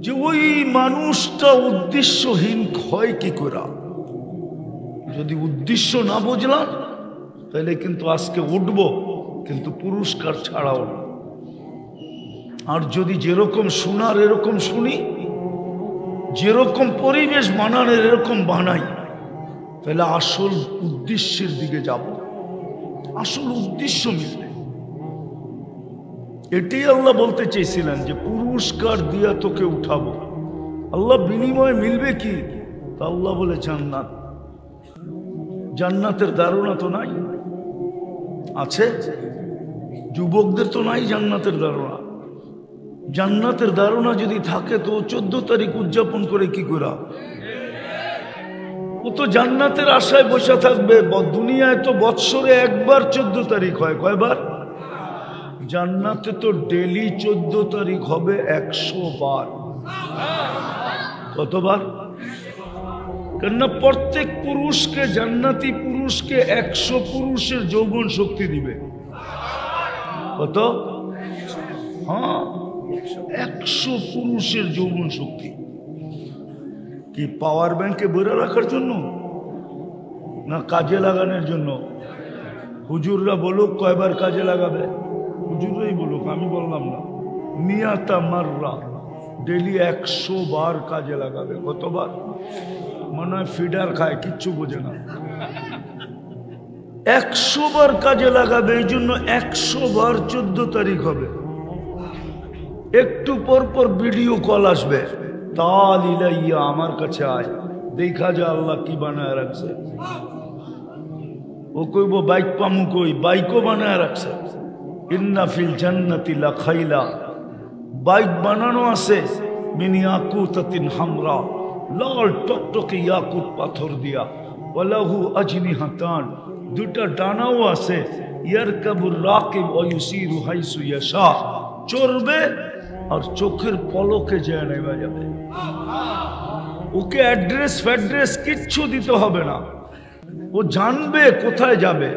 যে ওই মানুষটা উদ্দেশ্যহীন হয় কি করে। যদি উদ্দেশ্য না বুঝলাম তাহলে কিন্তু আজকে উঠব, কিন্তু পুরস্কার ছাড়াও। আর যদি যেরকম শোনার এরকম শুনি, যেরকম পরিবেশ বানানোর এরকম বানাই, তাহলে আসল উদ্দেশ্যের দিকে যাব, আসল উদ্দেশ্য মিলবে। এটাই আল্লাহ বলতে চেয়েছিলেন যে পুরস্কার দিয়া তোকে উঠাবো। আল্লাহ বিনিময়ে মিলবে কি? তা আল্লাহ বলে জান্নাত। জান্নাতের ধারণা তো নাই, আছে? যুবকদের তো নাই জান্নাতের ধারণা। জান্নাতের ধারণা যদি থাকে তো 14 তারিখ উদযাপন করে কি করা? ও তো জান্নাতের আশায় বসে থাকবে। দুনিয়ায় তো বৎসরে একবার 14 তারিখ হয়, কয়বার? জান্নাতে তো ডেলি 14 তারিখ হবে 100 বার। কতবার? কেননা প্রত্যেক পুরুষকে, জান্নাতি পুরুষকে 100 পুরুষের যৌবন শক্তি দিবে। কত? হ্যাঁ, 100 পুরুষের যৌবন শক্তি। কি পাওয়ার ব্যাংকে ভরে রাখার জন্য না কাজে লাগানোর জন্য? হুজুররা বলুক কয়বার কাজে লাগাবে, হুজুররাই বলুক, আমি বললাম না। মিয়াতা মাররা, ডেলি 100 বার কাজে লাগাবে। কতবার? মনে হয় ফিডার খায়, কিচ্ছু বোঝে না। 100 বার কাজে লাগাবে। এই জন্য 100 বার 14 তারিখ হবে। একটু পর পর ভিডিও কল আসবে, তাল ইলাইয়া, আমার কাছে আয়, দেখা যা আল্লাহ কি বানায় রাখছে। ও কইব বাইক পামু কই? বাইকও বানায় রাখছে। ইন্না ফিল জান্নাতি লা খাইলা, বাইক বানানো আছে মিন ইয়াকুতাতিন হামরা, লাল টকটকে ইয়াকুত পাথর দিয়া। ওয়ালাহু আজনিহাতান, দুটা ডানাও আছে। ইয়ারকাবুর রাকিব ওয়া ইউসিরু হাইসু ইয়াশা, চড়বে আর চোখের পলকে যায় নেমে যাবে। ওকে অ্যাড্রেস ফ্যাড্রেস কিচ্ছু দিতে হবে না, ও জানবে কোথায় যাবে।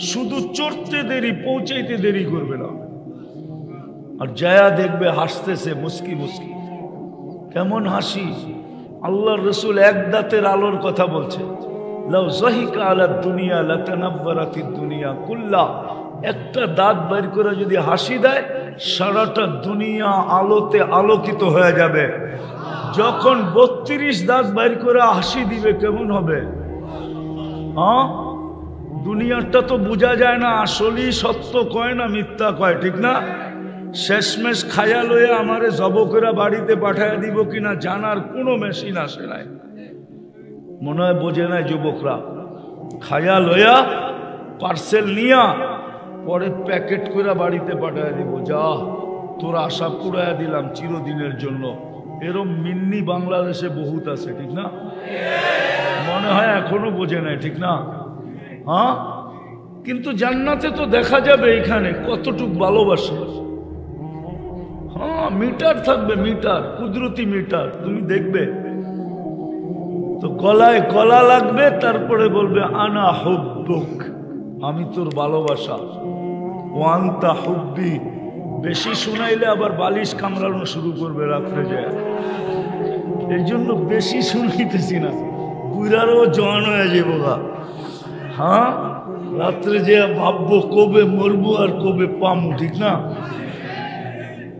শুধু চড়তে দেরি, পৌঁছাইতে দেরি করবে না। আর জায়া দেখবে হাসতেছে মুস্কি মুস্কি। কেমন হাসি! আল্লাহর রসুল এক দাঁতের আলোর কথা বলছে। লাউ যাহিকা আলা দুনিয়া লাতানাব্বারাতিদ দুনিয়া কুল্লা, একটা দাঁত বের করে যদি হাসি দেয়, সারাটা দুনিয়া আলোতে আলোকিত হয়ে যাবে। যখন 32 দাঁত বের করে হাসি দিবে কেমন হবে? হ্যাঁ, দুনিয়াটা তো বোঝা যায় না, আসলেই সত্য কয় না মিথ্যা কয়, ঠিক না? শেষমেশ খায়া লয়ে আমারে জবকেরা বাড়িতে পাঠায় দিব কিনা জানার কোনো মেশিন আসে নাই। মনে হয় বোঝে নাই যুবকরা। খায়া লয়া পার্সেল নিয়া পরে প্যাকেট করে বাড়িতে পাঠায় দিব, যা তোর আশা পুরাইয়া দিলাম চিরদিনের জন্য। এরম মিন্নি বাংলাদেশে বহুত আছে, ঠিক না? মনে হয় এখনো বোঝে নাই, ঠিক না? হ্যাঁ, কিন্তু জান্নাতে তো দেখা যাবে এখানে কতটুক ভালোবাসে। হ্যাঁ, মিটার থাকবে, মিটার, কুদরতি মিটার, তুমি দেখবে। তো গলায় গলা লাগবে, তারপরে বলবে আনা হুব্বুক, আমি তোর ভালোবাসা। ওয়ান্তা হুব্বি, বেশি শুনাইলে আবার বালিশ কামড়ানো শুরু করবে রাত্রে যায়। এই জন্য বেশি শুনাইতেছি না, বুড়ারও জোয়ান হয়ে যাবো গা। হ্যাঁ, রাত্রে যে ভাববো কবে মরবো আর কবে পামু, ঠিক না?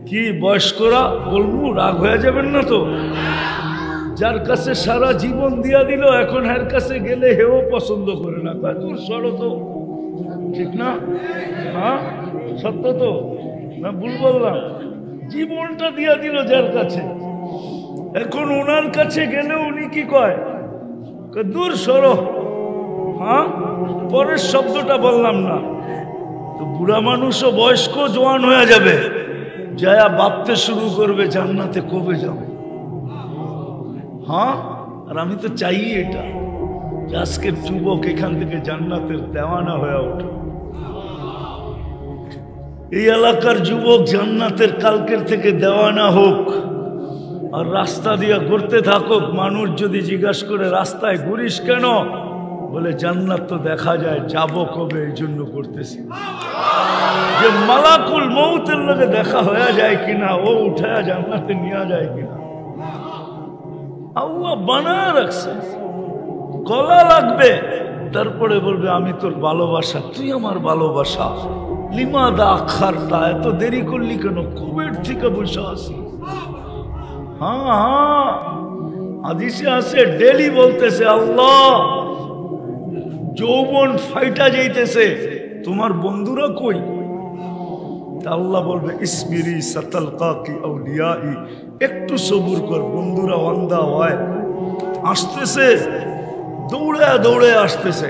কি বয়স্করা বলবো, রাগ হয়ে যাবেন না তো? যার কাছে সারা জীবন দিয়া দিল, এখন এর কাছে গেলে হেও পছন্দ করে না, তাই দূর সরো তো, ঠিক না? হ্যাঁ, সত্য তো না? ভুল বললাম? জীবনটা দিয়া দিল যার কাছে, এখন ওনার কাছে গেলে উনি কি কয়? দূর সরো। হ্যাঁ, পরের শব্দটা বললাম না তো। বুড়া মানুষও বয়স্ক জোয়ান হয়ে যাবে, যায়া ভাবতে শুরু করবে জান্নাতে কবে যাবে। হ্যাঁ, আর আমি তো চাই এটা, আজকের যুবক এখান থেকে জান্নাতের দেওয়ানা হয়ে ওঠে। এই এলাকার যুবক জান্নাতের কালকের থেকে দেওয়ানা হোক, আর রাস্তা দিয়ে ঘুরতে থাকুক। মানুষ যদি জিজ্ঞাসা করে রাস্তায় ঘুরিস কেন, বলে জান্নাত তো দেখা যায়, যাব কবে এই জন্য করতেছি। যে মালাকুল মউতের লগে দেখা হয়ে যায় কিনা, ও উঠায়া জান্নাতে নিয়ে যায় কিনা। আল্লাহ বানায় রাখছে। গলা লাগবে, তারপরে বলবে আমি তোর ভালোবাসা, তুই আমার ভালোবাসা। লিমাদা আখারতা, এত দেরি করলি কেন? কবের থেকে বসে আসি। হ্যাঁ, হাদিসে আছে, ডেলি বলতেছে আল্লাহ যৌবন ফাইটা যাইতেছে, তোমার বন্ধুরা কই? আল্লাহ বলবে ইসমিরি সাতালকাকি আউলিয়াই, একটু সবুর কর, বন্ধুরা ওয়ান্দা হয় আসতেছে, দৌড়ে দৌড়ে আসতেছে,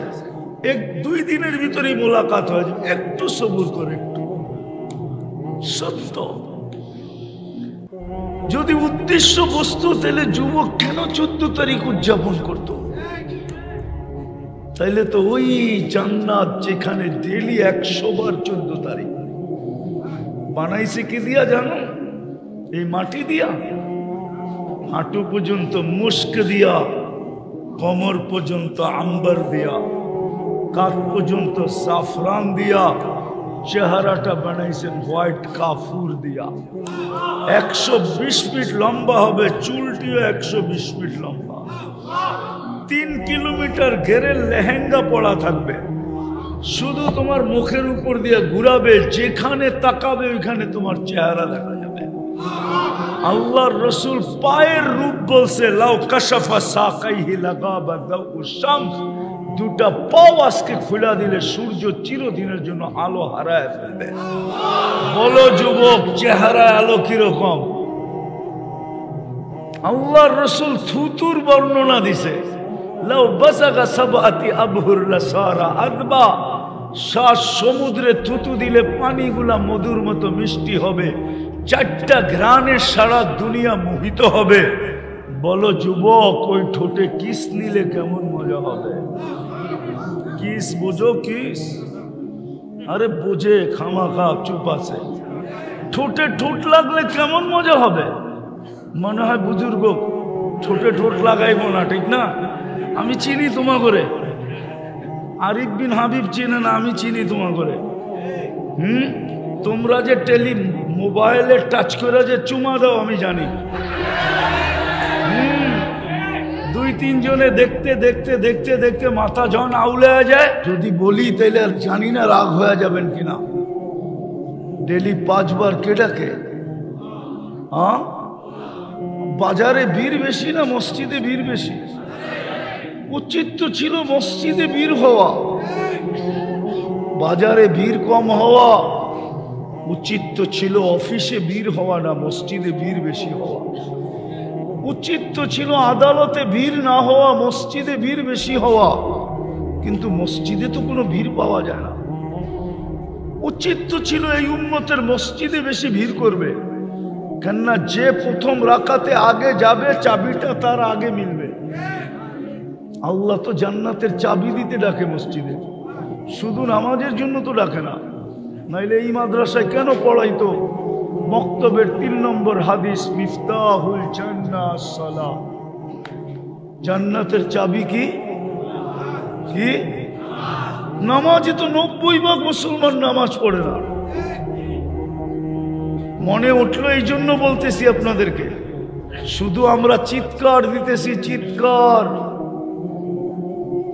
এক দুই দিনের ভিতরেই মোলাকাত হয়ে যাবে, একটু সবুর কর, একটু। সত্য যদি উদ্দেশ্য বস্তু, তাহলে যুবক কেন 14 তারিখ উদযাপন করত? তাইলে তো ওই জান্নাত যেখানে ডেলি 100 বার 14 তারিখ বানাইছে কি দিয়া জানো? এই মাটি দিয়া, হাঁটু পর্যন্ত মুস্ক দিয়া, কমর পর্যন্ত আম্বার দিয়া, কাঁধ পর্যন্ত সাফরান দিয়া, চেহারাটা বানাইছেন হোয়াইট কাফুর দিয়া। 120 ফিট লম্বা হবে, চুলটিও 120 ফিট লম্বা। 3 কিলোমিটার ঘেরে লেহেঙ্গা পড়া থাকবে, শুধু তোমার মুখের উপর দিয়ে ঘুরাবে, যেখানে তাকাবে ওইখানে তোমার চেহারা দেখা যাবে। আল্লাহর রসুল পায়ের রূপ বলছে, লাউ কাশাফা সাকাইহি লাগাবা দাউ শামস, দুটা পাও আজকে খুলে দিলে সূর্য চিরদিনের জন্য আলো হারায় ফেলবে। বলো যুবক, চেহারা আলো কিরকম? আল্লাহর রসুল থুতুর বর্ণনা দিছে, লাউ বাসাগা সাবআতি আবহুর লাসারা আদবা, 7 সমুদ্রে থুতু দিলে পানিগুলা মধুর মতো মিষ্টি হবে, 4টা ঘ্রাণে সারা দুনিয়া মোহিত হবে। বলো যুবক, ওই ঠোঁটে কিস নিলে কেমন মজা হবে? কিস বোঝো? কিস আরে বোঝে, খামাখা চুপ আছে। ঠোঁটে ঠোঁট লাগলে কেমন মজা হবে? মনে হয় বুজুর্গ ঠোঁটে ঠোঁট লাগাইব না, ঠিক না? আমি চিনি তোমা করে, আরিফ বিন হাবিব চিনে না, আমি চিনি তোমা করে। তোমরা যে মোবাইলে টাচ করে যে চুমা দাও আমি জানি। 2-3 জনে দেখতে দেখতে দেখতে দেখতে মাথা যখন আউলে যায়, যদি বলি তাইলে আর জানি না রাগ হয়ে যাবেন কিনা। ডেলি 5 বার কে ডাকে? হ্যাঁ, বাজারে ভিড় বেশি না মসজিদে ভিড় বেশি? উচিত তো ছিল মসজিদে ভিড় হওয়া, বাজারে ভিড় কম হওয়া। উচিত তো ছিল অফিসে ভিড় হওয়া, না মসজিদে ভিড় বেশি হওয়া। উচিত তো ছিল আদালতে ভিড় না হওয়া, মসজিদে ভিড় বেশি হওয়া। কিন্তু মসজিদে তো কোনো ভিড় পাওয়া যায় না। উচিত তো ছিল এই উম্মতের মসজিদে বেশি ভিড় করবে, কেননা যে প্রথম রাকাতে আগে যাবে চাবিটা তার আগে মিলবে। আল্লাহ তো জান্নাতের চাবি দিতে ডাকে মসজিদে, শুধু নামাজের জন্য তো ডাকে না। নাইলে এই মাদ্রাসায় কেন পড়াইতো? মক্তবের 3 নম্বর হাদিস, মিফতাহুল জান্নাহ সালাহ, জান্নাতের চাবি কি? কি নামাজে তো 90% মুসলমান নামাজ পড়ে না। মনে উঠলো এই জন্য বলতেছি আপনাদেরকে, শুধু আমরা চিৎকার দিতেছি, চিৎকার,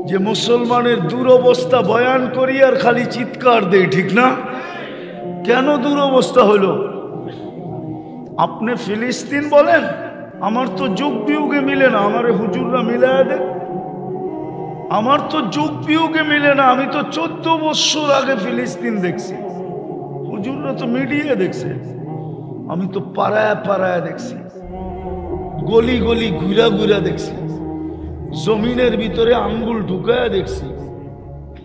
যে মুসলমানের দুরবস্থা বয়ান করি আর খালি চিৎকার দেই, ঠিক না? কেন দুরবস্থা হলো? আপনি ফিলিস্তিন বলেন, আমার তো যুগ বিয়োগে মিলে না, আমারে হুজুররা মিলায় দেন। আমার তো যুগ বিয়োগে মিলে না, আমি তো 14 বছর আগে ফিলিস্তিন দেখছি, হুজুররা তো মিডিয়া দেখছে, আমি তো পাড়ায় পাড়ায় দেখছি, গলি গলি ঘুরা ঘুরা দেখছি, জমিনের ভিতরে আঙ্গুল ঢুকায়া দেখছি।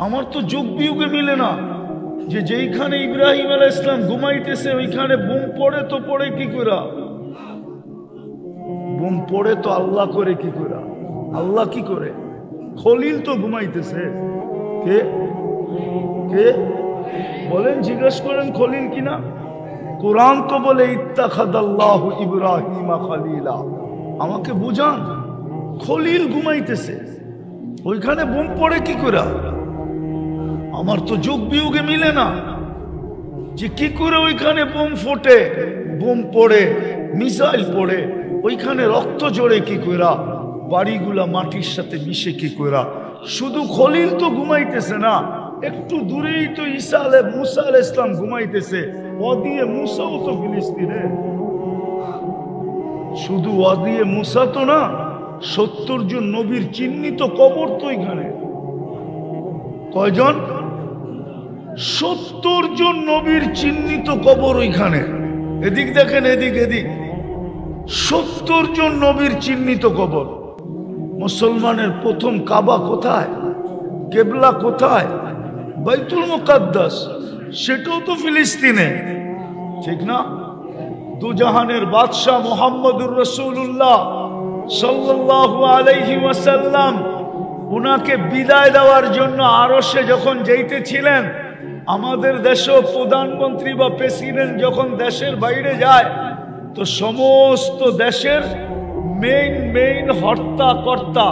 আমার তো যুগ বিয়োগে মিলে না যে যেইখানে ইব্রাহিম আলাইহিস সালাম ঘুমাইতেছে ওইখানে বোম পড়ে, তো পড়ে কি করে? বোম পড়ে তো আল্লাহ করে কি করে? আল্লাহ কি করে? খলিল তো ঘুমাইতেছে। কে কে বলেন, জিজ্ঞেস করেন খলিল কিনা? কোরআন তো বলে ইত্তাখাযাল্লাহু ইব্রাহিমা খলিলা। আমাকে বুঝান, খলিল ঘুমাইতেছে, ওইখানে বোম পড়ে কি করে? আমার তো যোগ বিয়োগে মিলে না যে কি করে ওইখানে বোম ফোটে, বোম পড়ে, মিসাইল পড়ে, ওইখানে রক্ত জড়ে কি কইরা, বাড়িগুলা মাটির সাথে মিশে কি কইরা। শুধু খলিল তো ঘুমাইতেছে না, একটু দূরেই তো মুসা আলাইহিস সালাম ঘুমাইতেছে। ওয়াদিয়ে মুসাও তো ফিলিস্তিনে। শুধু ওয়াদিয়ে মুসা তো না, 70 জন নবীর চিহ্নিত কবর তো এখানে। কয়জন? 70 জন নবীর চিহ্নিত কবর ওইখানে। এদিক দেখেন, এদিক এদিক, 70 জন নবীর চিহ্নিত কবর। মুসলমানের প্রথম কাবা কোথায়? কেবলা কোথায়? বাইতুল মুকাদ্দাস, সেটাও তো ফিলিস্তিনে, ঠিক না? দুজাহানের বাদশাহ মুহাম্মদুর রাসূলুল্লাহ সাল্লাল্লাহু আলাইহি ওয়াসাল্লাম উনাকে বিদায় দেওয়ার জন্য আরশে যখন যাইতেছিলেন, আমাদের দেশেও প্রধানমন্ত্রী বা প্রেসিডেন্ট যখন দেশের বাইরে যায়, তো সমস্ত দেশের মেইন হর্তা কর্তা,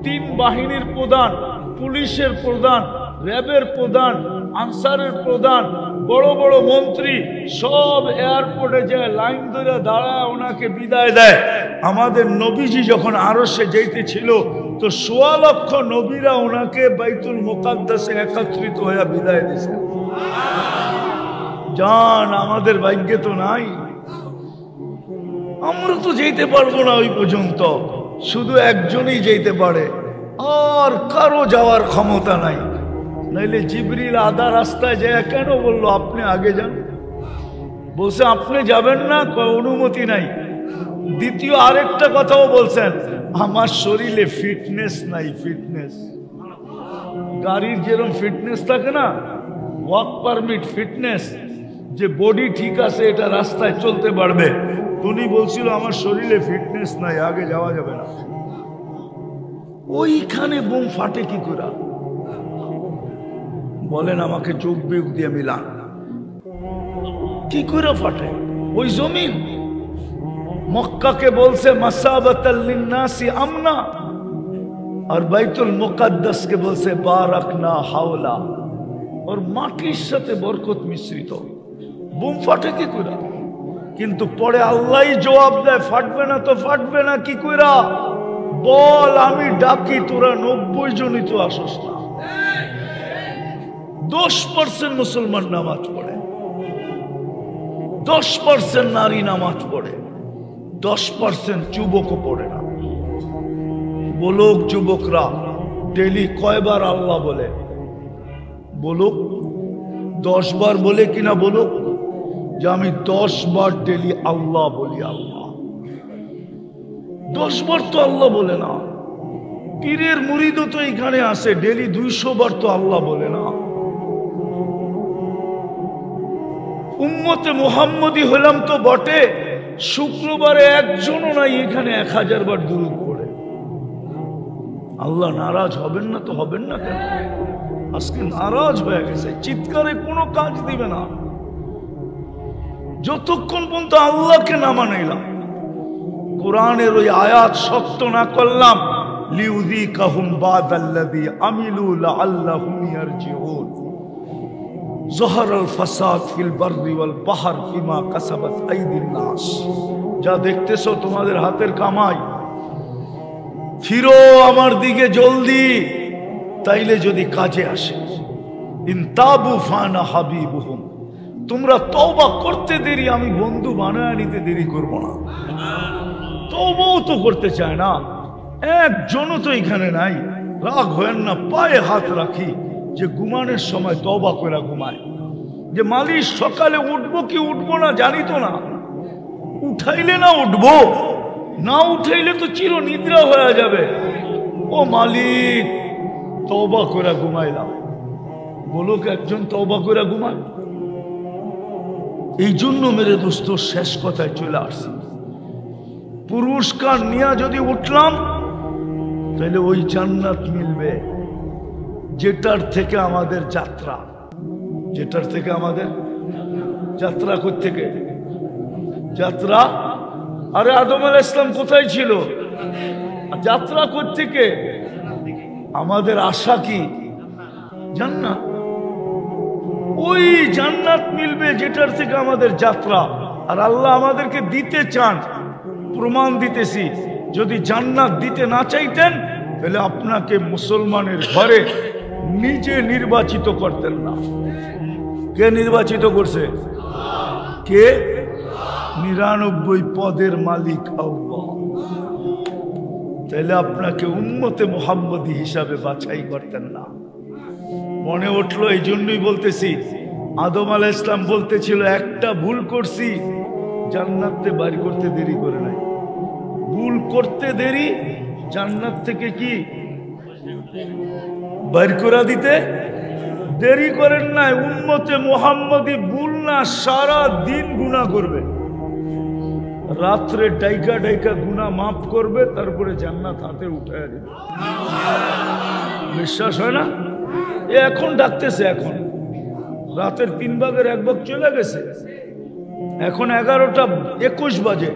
3 বাহিনীর প্রধান, পুলিশের প্রধান, র্যাবের প্রধান, আনসারের প্রধান, বড় বড় মন্ত্রী সব এয়ারপোর্টে যায় লাইন ধরে দাঁড়ায় ওনাকে বিদায় দেয়। আমাদের নবীজি যখন আরশে যাইতেছিল, তো 1.25 লক্ষ নবীরা ওনাকে বাইতুল মুকাদ্দাসে একত্রিত হয়ে বিদায় দিয়েছে। জান, আমাদের ভাগ্যে তো নাই, আমরা তো যেতে পারবো না ওই পর্যন্ত। শুধু একজনই যেতে পারে, আর কারো যাওয়ার ক্ষমতা নাই। নাইলে জিবরিল আধা রাস্তায় যায় কেন বললো আপনি আগে যান? বলছে আপনি যাবেন না, অনুমতি নাই। দ্বিতীয় আরেকটা কথাও বলছেন, আমার শরীরে ফিটনেস নাই। ফিটনেস, গাড়ির যেরকম ফিটনেস থাকে না, ওয়ার্ক পারমিট ফিটনেস, যে বডি ঠিক আছে, এটা রাস্তায় চলতে পারবে। উনি বলছিল আমার শরীরে ফিটনেস নাই, আগে যাওয়া যাবে না। ওইখানে বোম ফাটে কি করে? বলেন আমাকে, চোখ বিয়োগ দিয়ে মিলান, কি করে ফাটে? ওই জমিন মক্কাকে বলছে মাসাবাতাল লিন্নাসি আমনা, আর বাইতুল মুকাদ্দাসকে বলছে বারাকনা হাওলা, और মাটির সাথে বরকত মিশ্রিত। বুম ফাটে কি করে? কিন্তু পরে আল্লাহই জবাব দেয়, ফাটবে না তো ফাটবে না কি করে? বল আমি ডাকি, তোরা 90 জনই তো আসস না। 10% মুসলমান নামাজ পড়ে, 10% নারী নামাজ পড়ে, 10% যুবকও পড়ে না। বলুক যুবকরা ডেলি কয়বার আল্লাহ বলে? বলুক 10 বার বলে কিনা? বলুক যে আমি 10 বার ডেলি আল্লাহ বলি। আল্লাহ 10 বার তো আল্লাহ বলে না। পীরের মুরিদও তো এখানে আসে, ডেলি 200 বার তো আল্লাহ বলে না। উম্মতে মুহাম্মদী হলাম তো বটে, শুক্রবারে একজনও নাই এখানে 1000 বার দুরূদ পড়ে। আল্লাহ নারাজ হবেন না তো হবেন না কেন? আজকে নারাজ হয়ে গেছে, চিৎকারে কোনো কাজ দিবে না যতক্ষণ পর্যন্ত আল্লাহকে না মানাইলাম, কোরআনের ওই আয়াত সত্য না করলাম। লিউযীকাহুম বাদাল্লাযী আমিলু লাআল্লাহুম ইয়ারজিউন। যহরাল ফাসাদ ফিল বাররি ওয়াল বাহর বিমা কাসাবাত আইদিন নাস। যা দেখতেছো তোমাদের হাতের কামাই, ফিরো আমার দিকে জলদি, তাইলে যদি কাজে আসে। ইনতাবু ফানা হাবিবুহুম, তোমরা তওবা করতে দেরি, আমি বন্ধু বানায় নিতে দেরি করব না। তওবাও তো করতে চায় না, একজনও তো এখানে নাই। রাগ হয় না, পায়ে হাত রাখি যে ঘুমানোর সময় তওবা করে ঘুমায়। যে মালিক সকালে উঠবো কি উঠবো না জানি তো না, উঠাইলে না উঠবো, না উঠাইলে তো চির নিদ্রা হয়ে যাবে। ও মালিক তওবা করে ঘুমাইলাম, বলুক একজন তওবা করে ঘুমায়। এই জন্য মেরে দোস্ত শেষ কথায় চলে আসছি, পুরস্কার নিয়ে যদি উঠলাম তাহলে ওই জান্নাত মিলবে যেটার থেকে আমাদের যাত্রা। যেটার থেকে আমাদের যাত্রা কোত্থেকে? যাত্রা, আরে আদম আলাইহিস সালাম কোথায় ছিল? যাত্রা কোত্থেকে? আমাদের আশা কি? জান্নাত। ওই জান্নাত মিলবে যেটার থেকে আমাদের যাত্রা। আর আল্লাহ আমাদেরকে দিতে চান প্রমাণ দিতেছি, যদি জান্নাত দিতে না চাইতেন তাহলে আপনাকে মুসলমানের ঘরে নিজে নির্বাচিত করতেন না। কে নির্বাচিত করছে? কে? 99 পদের মালিক আল্লাহ। তাহলে আপনাকে উম্মতে মুহাম্মদী হিসাবে বাছাই করতেন না। মনে উঠলো, এই জন্যই বলতেছি, আদম আলাইহিস সালাম বলতেছিল একটা ভুল করছি, জান্নাতে বাড়ি করতে দেরি করে নাই। ভুল করতে দেরি, জান্নাত থেকে কি বের করে দিতে দেরি করেন নাই। উম্মতে মুহাম্মদী ভুল না, সারা দিন গুনাহ করবে, রাত্রে ডাইকা ডাইকা গুনাহ মাফ করবে, তারপরে জান্নাত হাতে উঠায় দেবে। বিশ্বাস হয় না? এখন ডাকতেছে, এখন রাতের 3 ভাগের 1 ভাগ চলে গেছে, এখন 11:21 বাজে,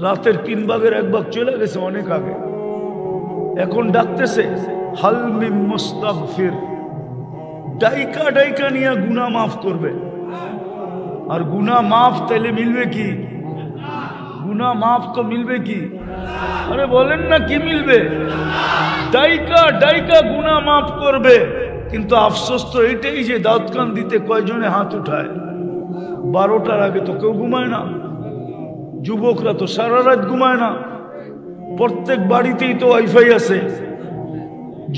রাতের 3 ভাগের 1 ভাগ চলে গেছে অনেক আগে। এখন ডাকতেছে হাল মিন মুস্তাগফির, ডাইকা ডাইকা নিয়ে গুনাহ মাফ করবে। আর গুনাহ মাফ তাইলে মিলবে কি? গুনাহ মাফ তো মিলবে কি? আরে বলেন না, কি মিলবে? ডাইকা ডাইকা গুনাহ মাফ করবে। কিন্তু আফসোস তো এটাই যে দাউদ খান দিতে কয়জনে হাত উঠায়? 12টার আগে তো কেউ ঘুমায় না, যুবকরা তো সারা রাত ঘুমায় না। প্রত্যেক বাড়িতেই তো ওয়াইফাই আছে,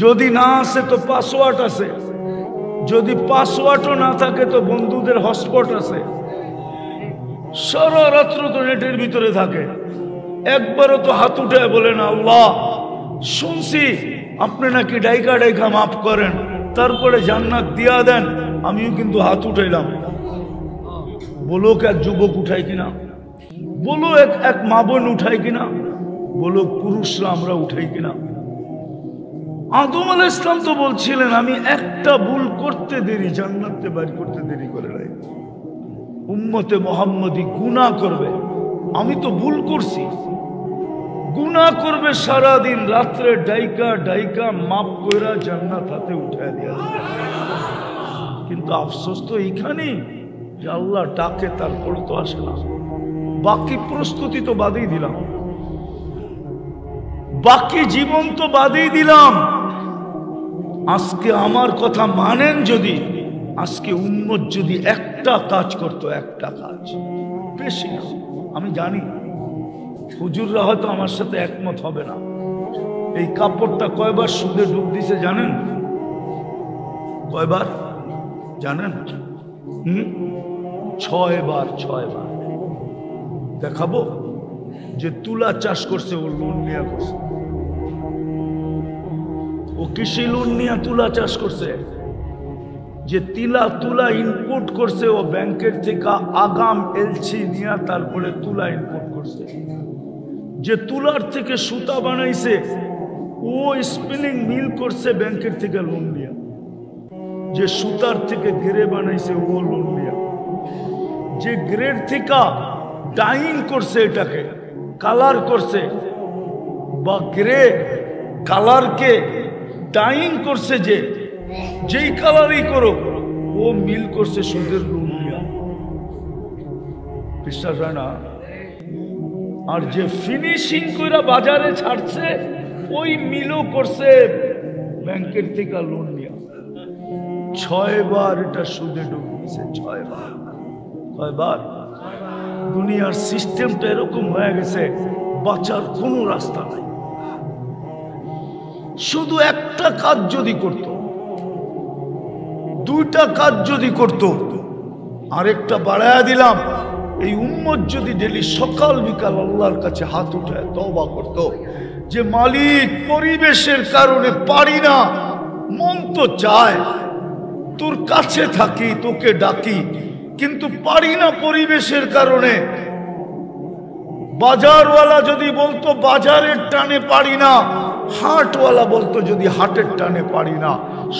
যদি না আছে তো পাসওয়ার্ড আছে, যদি পাসওয়ার্ডও না থাকে তো বন্ধুদের হটস্পট আছে। সারা রাত্র তো নেটের ভিতরে থাকে, একবারও তো হাত উঠায় বলে না আল্লাহ শুনছি আপনি নাকি ডাইকা ডাইকা মাফ করেন, তারপরে জান্নাত দিয়া দেন, আমিও কিন্তু হাত উঠাইলাম। বলো এক যুবক উঠাই কিনা, বলো এক মা বোন উঠাই কিনা, বলো পুরুষরা আমরা উঠাই কিনা। আদম আলাইহিস সালাম তো বলছিলেন আমি একটা ভুল করতে দেরি, জান্নাতে বাইর করতে দেরি করে নাই। উম্মতে মুহাম্মদী গুনাহ করবে, আমি তো ভুল করছি, গুনাহ করবে সারা দিন, রাত্রে ডাইকা ডাইকা মাফ কইরা জান্নাত হাতে উঠায় দিয়া। কিন্তু আফসোস তো এইখানেই যে আল্লাহ ডাকে তারপরে তো আসে না। বাকি প্রস্তুতি তো বাদেই দিলাম, বাকি জীবন তো বাদেই দিলাম। আজকে আমার কথা মানেন যদি, আজকে উম্মত যদি একটা কাজ করত, একটা কাজ, বেশি না, আমি জানি হুজুররা হয়তো আমার সাথে একমত হবে না। এই কাপড়টা কয়বার সুদে ডুব দিছে জানেন? কয়বার জানেন? 6 বার। 6 বার। দেখাবো যে তুলা চাষ করছে, ও লোন নিয়ে করছে। ও কৃষি লোন নিয়ে তুলা চাষ করছে। যে তুলা ইনপুট করছে, ও ব্যাংকের থেকে আগাম এলসি নিয়ে তারপরে তুলা ইনপুট করছে। যে তুলার থেকে সুতা বানাইছে, ও স্পিনিং মিল করছে ব্যাংকের থেকে লোন নিয়ে। যে সুতার থেকে গেরে বানাইছে, ও লোন নিয়ে। যে গ্রেড থেকে ডাইং করছে, এটাকে কালার করছে, বা গ্রে কালারকে ডাইং করছে, যেই কালারই করো, ও মিল করছে সুদের লোন নিয়ে। বিশ্বাস হয় না? আর যে ফিনিশিং করে বাজারে ছাড়ছে, ওই মিলও করছে ব্যাংকের থেকে লোন নিয়ে। 6 বার এটা সুদে ডুবিয়েছে। 6 বার। কয়বার? দুনিয়ার সিস্টেমটা এরকম হয়ে গেছে, বাঁচার কোনো রাস্তা নাই। শুধু একটা কাজ যদি করত, 2টা কাজ যদি করত, আরেকটা বাড়ায়া দিলাম, এই উম্মত যদি ডেলি সকাল বিকাল আল্লাহর কাছে হাত উঠায় তওবা করত যে মালিক পরিবেশের কারণে পারি না, মন তো চায় তোর কাছে থাকি, তোকে ডাকি, কিন্তু পারি না পরিবেশের কারণে। বাজারওয়ালা যদি বলতো বাজারের টানে পারি না, হাটওয়ালা বলতো যদি হাটের টানে পারি না,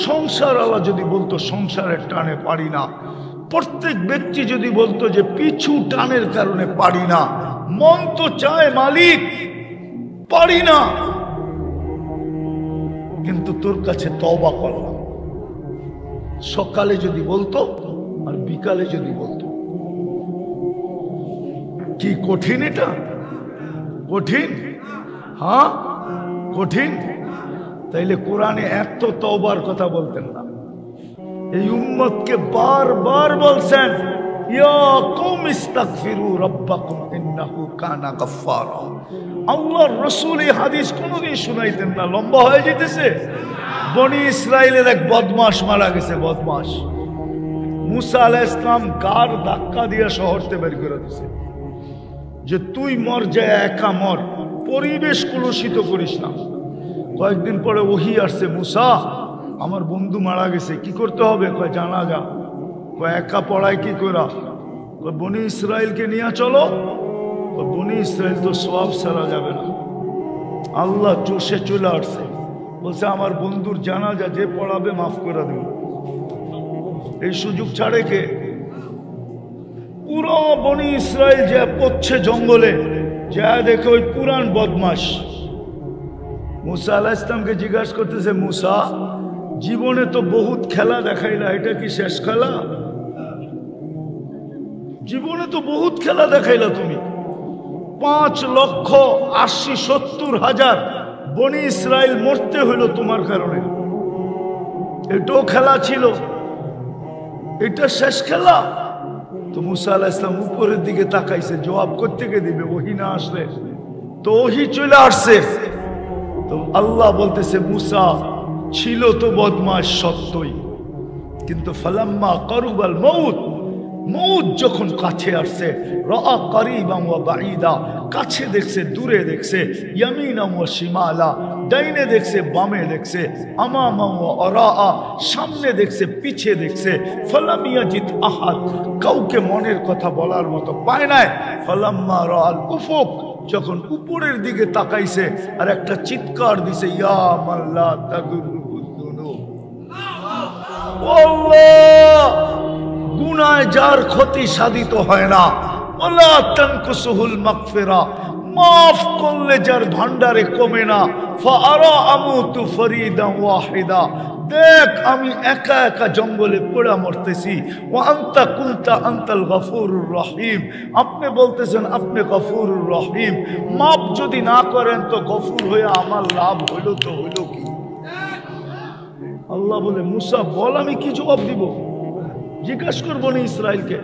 সংসারওয়ালা যদি বলতো সংসারের টানে পারি না, প্রত্যেক ব্যক্তি যদি বলতো যে পিছু টানের কারণে পারি না, মন তো চায় মালিক পারি না, কিন্তু তোর কাছে তওবা করলাম। সকালে যদি বলতো আর বিকালে যদি বলতো, কি কঠিন এটা! কঠিন? হ্যাঁ কঠিন। তাইলে কোরআনে এত তওবার কথা বলতেন না। এই উম্মতকে বারবার বলছেন ইয়া কওম ইস্তাগফিরু রাব্বাকুম ইন্নাহু কানা গাফফারা। আল্লাহর রাসূল এই হাদিস কোনদিন শুনাইতেন না, লম্বা হয়ে যেতেছে। বনি ইসরাইলের এক বদমাশ মারা গেছে, বদমাশ। মুসা আলাইহিস সালাম গার ধাক্কা দিয়ে শহরতে বের করে দিয়েছে যে তুই মর, যায় একা মর, পরিবেশ কলুষিত করিস না। কয়েকদিন পরে ওহী আসছে, মুসা আমার বন্ধু মারা গেছে, কি করতে হবে? কয় জানাজা। কয় একা পড়ায় কি করা? কয় বনি ইসরাইলকে নিয়ে চলো। বনি ইসরাইল তো সওয়াব ছাড়া যাবে না। আল্লাহ চষে চলে আসছে, বলছে আমার বন্ধুর জানাজা যে পড়াবে মাফ করে দেব। এই সুযোগ ছাড়ে কে? পুরো বনি ইসরাইল যে পড়ছে জঙ্গলে, যা দেখে ওই পুরান বদমাশ মুসা আলাইহিস সালামকে জিজ্ঞাসা করতেছে, মুসা জীবনে তো বহুত খেলা দেখাইলা, এটা কি শেষ খেলা? জীবনে তো বহুত খেলা দেখাইলা তুমি, 5,80,70,000 বনি ইসরাইল মরতে হইল তোমার কারণে, এটাও খেলা ছিল, এটা শেষ খেলা? তো মুসা আলাইহিস সালাম উপরের দিকে তাকাইছে, জবাব কোত্থেকে দিবে? ওহী না আসলে তো। ওহী চলে আসছে তো আল্লাহ বলতেছে মুসা ছিল তো বদমাশ সত্যই, কিন্তু ফালাম্মা কারুবাল মউত, মউত যখন কাছে আসছে, রাআ কারীবান ওয়া বাঈদা, কাছে দেখছে দূরে দেখছে, ইয়ামিনান ওয়া শিমালা, ডাইনে দেখছে বামে দেখছে, আমামা ওয়া আরাআ, সামনে দেখছে পিছে দেখছে, ফালাম ইয়াজিদ আহাদ, কাউকে মনের কথা বলার মতো পায় নাই। ফালাম্মা রাআল উফুক, যখন উপরের দিকে তাকাইছে আর একটা চিৎকার দিছে, ইয়া মান লা তাদুরুহুদ দুনুব, আল্লাহ গুনায় যার ক্ষতি সাধিত হয় না, ওয়ালা তানকুসুহুল মাগফিরা, মাফ করলে যার ভান্ডারে কমে না, ফাআরা আমুতু ফরিদান ওয়াহিদা, দেখ আমি একা একা জঙ্গলে পড়া মরতেছি, ওয়া আনতা কুনতা আনতাল গফুরুর রহিম, আপনি বলতেছেন আপনি গফুরুর রহিম, মাফ যদি না করেন তো গফুর হয়ে আমার লাভ হইল তো হইল কি? আল্লাহ বলে মুসা বল আমি কি জবাব দিব? জিজ্ঞাসা কর বনি ইসরাইলকে।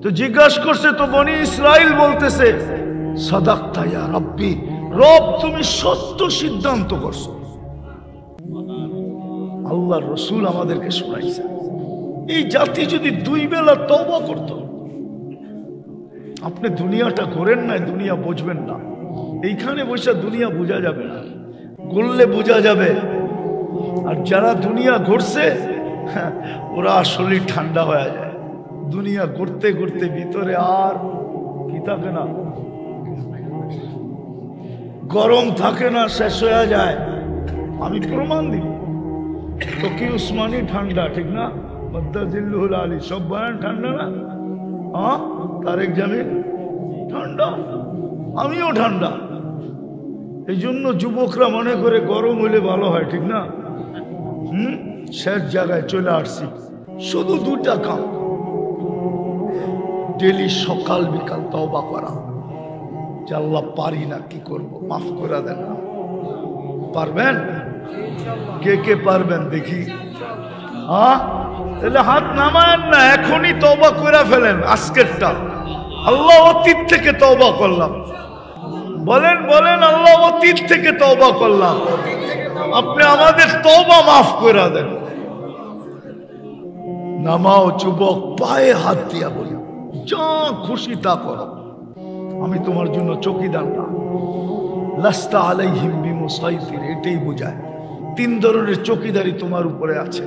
তো জিজ্ঞাসা করছে তো বনি ইসরাইল বলতেছে সাদাক্তা ইয়া রাব্বি, রব তুমি সত্য সিদ্ধান্ত করছো। আল্লাহর রাসূল আমাদেরকে শোনাইছে এই জাতি যদি 2 বেলা তওবা করত। আপনি দুনিয়াটা করেন না, দুনিয়া বুঝবেন না। এইখানে বসে দুনিয়া বোঝা যাবে না, গড়লে বোঝা যাবে। আর যারা দুনিয়া ঘুরছে ওরা শরীর ঠান্ডা হয়ে যায়। দুনিয়া ঘুরতে ঘুরতে ভিতরে আর কি থাকে না, গরম থাকে না, শেষ হয়ে যায়। আমি প্রমাণ দিব। তকি উসমানী ঠান্ডা, ঠিক না? মদ্দাজিল্লুহুল আলী সব বয়ান ঠান্ডা না? হ্যাঁ, তারেক জামিল ঠান্ডা, আমিও ঠান্ডা। এই জন্য যুবকরা মনে করে গরম হইলে ভালো হয়, ঠিক না? শেষ জায়গায় চলে আসছি। শুধু 2টা কাম, ডেলি সকাল বিকাল তওবা করা। যে আল্লাহ পারি না, কি করব, মাফ করে দেন না। পারবেন? কে কে পারবেন দেখি? হ্যাঁ, তাহলে হাত নামায়েন না, এখনই তওবা করে ফেলেন আজকেরটা। আল্লাহ অতীত থেকে তওবা করলাম, বলেন বলেন আল্লাহ অতীত থেকে তওবা করলাম, আপনি আমাদের তওবা মাফ করে দেন। নামাও যুবক, পায়ে হাত দিয়া বলি যা খুশি তা করো, আমি তোমার জন্য চৌকিদার না। লাস্তা আলাইহিম বিমুসাইতির, এটাই বোঝায় 3 ধরনের চৌকিদারি তোমার উপরে আছে।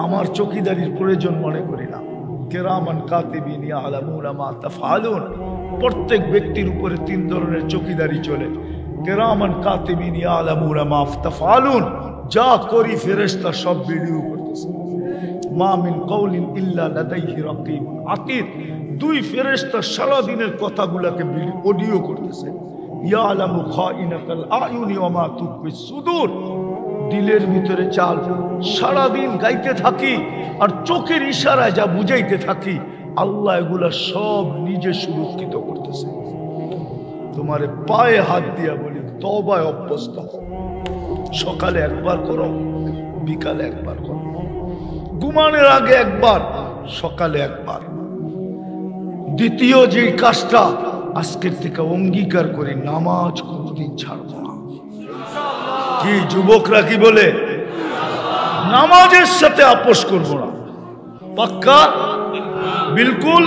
আমার চৌকিদারির প্রয়োজন মনে করি না। কিরামান কাতিবিন ইয়ালামুনা মা তাফআলুন, প্রত্যেক ব্যক্তির উপরে 3 ধরনের চৌকিদারি চলে। কিরামান কাতিবিন ইয়ালামুনা মা তাফআলুন, যা করি ফেরেশতা সব ভিডিও করতেছে। মা মিন কওলিন ইল্লা লাদাইহি রাকিবুন আতীদ, 2 ফেরেশতা সারা দিনের কথাগুলোকে অডিও করতেছে। ইয়ালামু খাইনাতাল আয়ুনি ওয়া মা তুখফিস সুদূর, দিলের ভিতরে চাল সারা দিন গাইতে থাকি আর চোখের ইশারায় যা বুঝাইতে থাকি, আল্লাহ এগুলা সব নিজে সুরক্ষিত করতেছে। তোমারে পায়ে হাত দিয়া বলি তওবায় অভ্যস্ত হও। সকালে একবার করো, বিকালে একবার করো, ঘুমানোর আগে একবার, সকালে একবার। দ্বিতীয় যে কাজটা আজকের থেকে অঙ্গীকার করে, নামাজ কোনদিন ছাড়ব না। কি যুবকরা কি বলে? নামাজের সাথে আপোষ করব না। পাক্কা? বিলকুল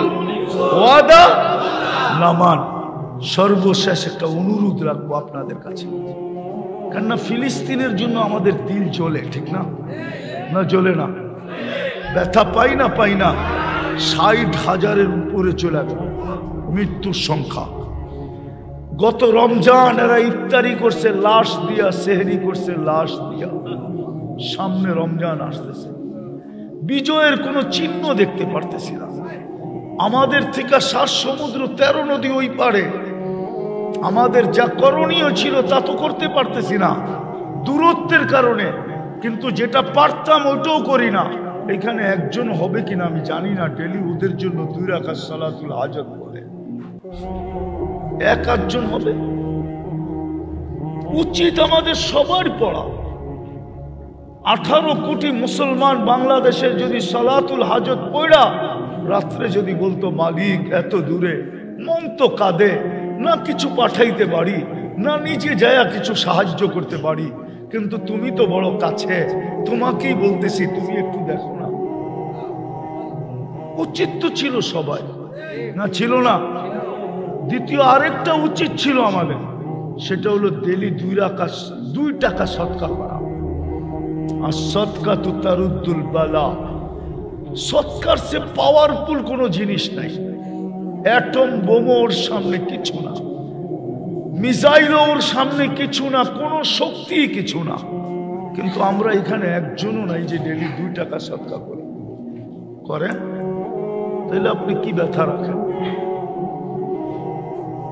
ওয়াদা? নামান। সর্বশেষ একটা অনুরোধ রাখবো আপনাদের কাছে, কেননা ফিলিস্তিনের জন্য আমাদের দিল জ্বলে, ঠিক না? না জ্বলে না? ব্যথা পাই না? পাই না? 60,000-এর উপরে চলে গেল মৃত্যুর সংখ্যা। গত রমজান এরা ইফতারি করছে লাশ দিয়া, সেহরি করছে লাশ দিয়া। সামনে রমজান আসতেছে, বিজয়ের কোনো চিহ্ন দেখতে পারতেছি না। আমাদের থেকে 7 সমুদ্র 13 নদী ওই পারে, আমাদের যা করণীয় ছিল তা তো করতে পারতেছি না দূরত্বের কারণে, কিন্তু যেটা পারতাম ওইটাও করি না। এখানে একজন হবে কিনা আমি জানি না, ডেলি ওদের জন্য 2 রাকাত সালাতুল হাজত বলে 1-8 হবে। উচিত আমাদের সবার পড়া। 18 কোটি মুসলমান বাংলাদেশে যদি সালাতুল হাজত পড়া রাত্রে যদি বলতো মালিক এত দূরে, মন তো কাঁদে না, কিছু পাঠাইতে পারি না, নিজে যায়া কিছু সাহায্য করতে পারি, কিন্তু তুমি তো বড় কাছে, তোমাকেই বলতেছি তুমি একটু দেখো না। উচিত তো ছিল সবাই, না ছিল না? দ্বিতীয় আরেকটা উচিত ছিল আমাদের, সেটা হলো ডেলি 2 টাকা সদকা করা। আর সদকা তো তারুদ্দুল বালা, সৎকার সে পাওয়ারফুল কোনো জিনিস নাই। অ্যাটম বোমা ওর সামনে কিছু না, মিসাইল ওর সামনে কিছু না, কোনো শক্তি কিছু না। কিন্তু আমরা এখানে একজনও নাই যে ডেলি 2 টাকা সদকা করেন। তাহলে আপনি কি ব্যথা রাখেন?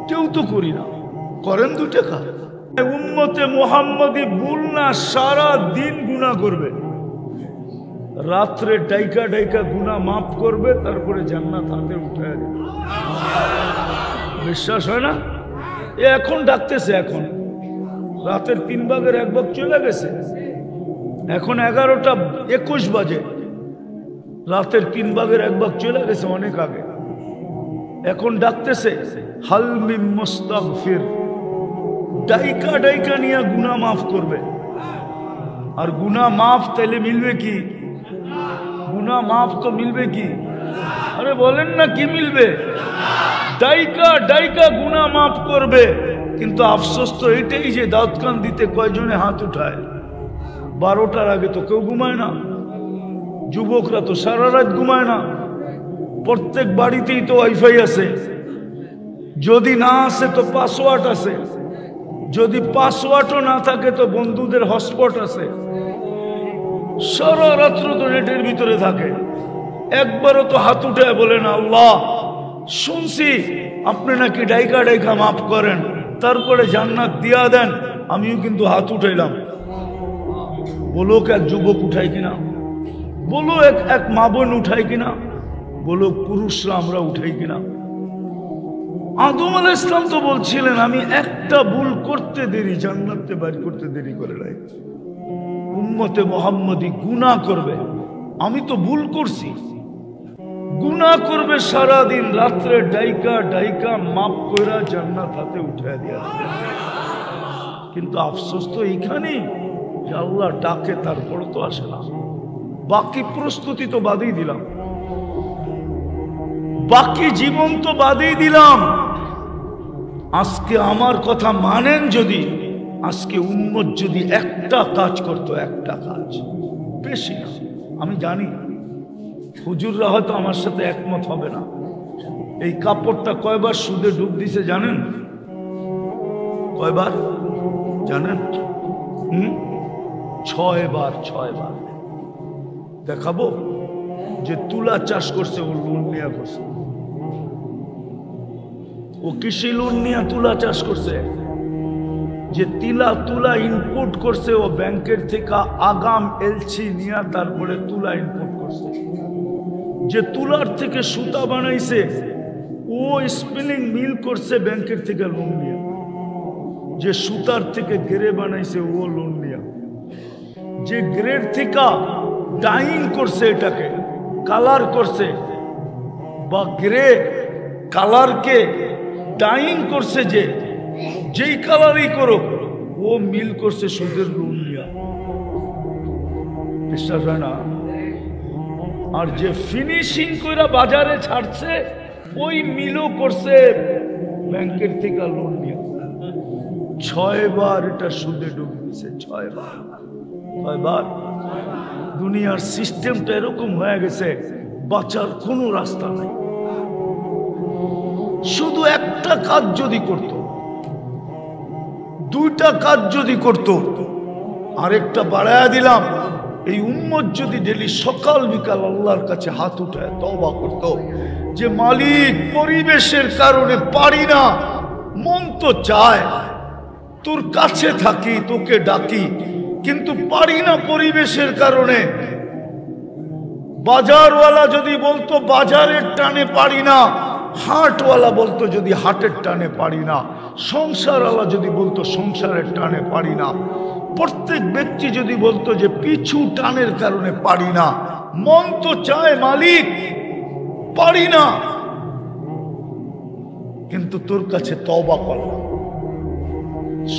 কেউ তো করি না, করেন 2 টাকা। উম্মতে মুহাম্মাদি ভুল না, সারা দিন গুনাহ করবে, রাত্রে ডাইকা ডাইকা গুনাহ মাফ করবে, তারপরে জান্নাত হাতে উঠায় দেবে। বিশ্বাস হয় না? এখন ডাকতেছে, এখন রাতের 3 ভাগের 1 ভাগ চলে গেছে, এখন 11:21 বাজে, রাতের 3 ভাগের 1 ভাগ চলে গেছে অনেক আগে। এখন ডাকতেছে হাল মিন মুস্তাগফির, ডাইকা ডাইকা নিয়ে গুনাহ মাফ করবে। আর গুনাহ মাফ তাইলে মিলবে কি? গুনাহ মাফ তো মিলবে কি? আরে বলেন না, কি মিলবে? ডাইকা ডাইকা গুনাহ মাফ করবে। কিন্তু আফসোস তো এটাই যে দাউদ খান দিতে কয়জনে হাত উঠায়? 12টার আগে তো কেউ ঘুমায় না, যুবকরা তো সারা রাত ঘুমায় না। প্রত্যেক বাড়িতেই তো ওয়াইফাই আছে, যদি না আসে তো পাসওয়ার্ড আছে, যদি পাসওয়ার্ডও না থাকে তো বন্ধুদের হটস্পট আছে। সারা রাত্র তো নেটের ভিতরে থাকে, একবারও তো হাত উঠে বলে না আল্লাহ শুনছি আপনি নাকি ডাইকা ডাইকা মাফ করেন, তারপরে জান্নাত দিয়া দেন, আমিও কিন্তু হাত উঠাইলাম। বলো এক যুবক উঠাই কিনা? বলো এক মা বোন উঠাই কিনা? বলো পুরুষরা আমরা উঠাই কিনা? আদম আলাইহিস সালাম তো বলছিলেন আমি একটা ভুল করতে দেরি জান্নাতে বাইর করতে দেরি করে নাই। উম্মতে মুহাম্মাদি গুনাহ করবে, আমি তো ভুল করছি, গুনাহ করবে সারা দিন, রাত্রে ডাইকা ডাইকা মাফ কইরা জান্নাত হাতে উঠায় দিয়া। কিন্তু আফসোস তো এইখানেই যে আল্লাহ ডাকে তারপর তো আসে না। বাকি প্রস্তুতি তো বাদই দিলাম, বাকি জীবন তো বাদই দিলাম। আজকে আমার কথা মানেন যদি, আজকে উম্মত যদি একটা কাজ করতো, একটা কাজ, বেশি না, আমি জানি হুজুররা হয়তো আমার সাথে একমত হবে না। এই কাপড়টা কয়বার সুদে ডুব দিছে জানেন? কয়বার জানেন? 6 বার। 6 বার। দেখাবো যে তুলা চাষ করছে, ও লোন নিয়ে করছে, ও কৃষি লোন নিয়ে তুলা চাষ করছে। যে তুলা ইনপুট করছে, ও ব্যাংকের থেকে আগাম এলসি নিয়ে তারপরে তুলা ইনপুট করছে। যে তুলার থেকে সুতা বানাইছে, ও স্পিনিং মিল করছে ব্যাংকের থেকে লোন নিয়ে। যে সুতার থেকে গেরে বানাইছে ও লোন নিয়া, যে গ্রেড থেকে ডাইং করছে, এটাকে কালার করছে, বা গ্রে কালারকে ডাইং করছে, যেই কালারই করো ও মিল করছে সুদের লোন নিয়া। বিশ্বাস হয় না? আর যে ফিনিশিং করে বাজারে ছাড়ছে ওই মিলও করছে ব্যাংকের থেকে লোন নিয়ে। 6 বার এটা সুদে ডুবিয়েছে, 6 বার। কয়বার? দুনিয়ার সিস্টেমটা এরকম হয়ে গেছে, বাঁচার কোনো রাস্তা নাই। শুধু একটা কাজ যদি করত, 2টা কাজ যদি করত, আরেকটা বাড়ায়া দিলাম, এই উম্মত যদি ডেলি সকাল বিকাল আল্লাহর কাছে হাত উঠায় তওবা করত, যে মালিক পরিবেশের কারণে পারি না, মন তো চায় তোর কাছে থাকি, তোকে ডাকি, কিন্তু পারি না পরিবেশের কারণে। বাজারওয়ালা যদি বলতো বাজারের টানে পারি না, হাটওয়ালা বলতো যদি হাটের টানে পারি না, সংসারওয়ালা যদি বলতো সংসারের টানে পারি না, প্রত্যেক ব্যক্তি যদি বলতো যে পিছু টানের কারণে পারি না, মন তো চায় মালিক পারি না, কিন্তু তোর কাছে তওবা করলাম।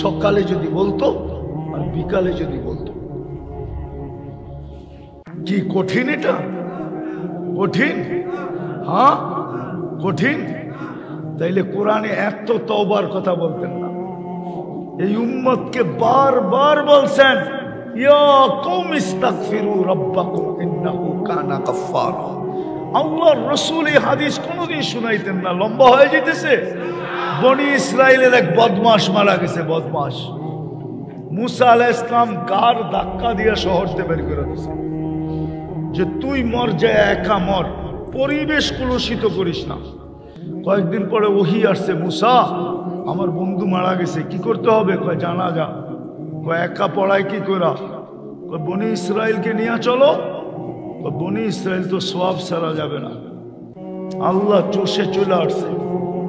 সকালে যদি বলতো আর বিকালে যদি বলতো, কি কঠিন এটা? কঠিন? হ্যাঁ কঠিন। তাইলে কোরআনে এত তওবার কথা বলতেন না? এই উম্মতকে বারবার বলছেন, ইয়া কওম ইস্তাগফিরু রাব্বাকুম ইন্নাহু কানা গাফফারা। আল্লাহর রাসূল এই হাদিস কোনোদিন শুনাইতেন না, লম্বা হয়ে যেতেছে। বনি ইসরাইলের এক বদমাশ মারা গেছে, বদমাশ। মুসা আলাইহিস সালাম গার ধাক্কা দিয়ে শহর থেকে বের করে দিয়েছে, যে তুই মর যায়, একা মর, পরিবেশ কলুষিত করিস না। কয়েকদিন পরে ওহী আসছে, মুসা আমার বন্ধু মারা গেছে, কি করতে হবে? কয় জানাজা। কয় একা পড়ায় কি করা? কয় বনি ইসরাইলকে নিয়ে চলো। বনি ইসরাইল তো সওয়াব ছাড়া যাবে না। আল্লাহ চষে চলে আসছে,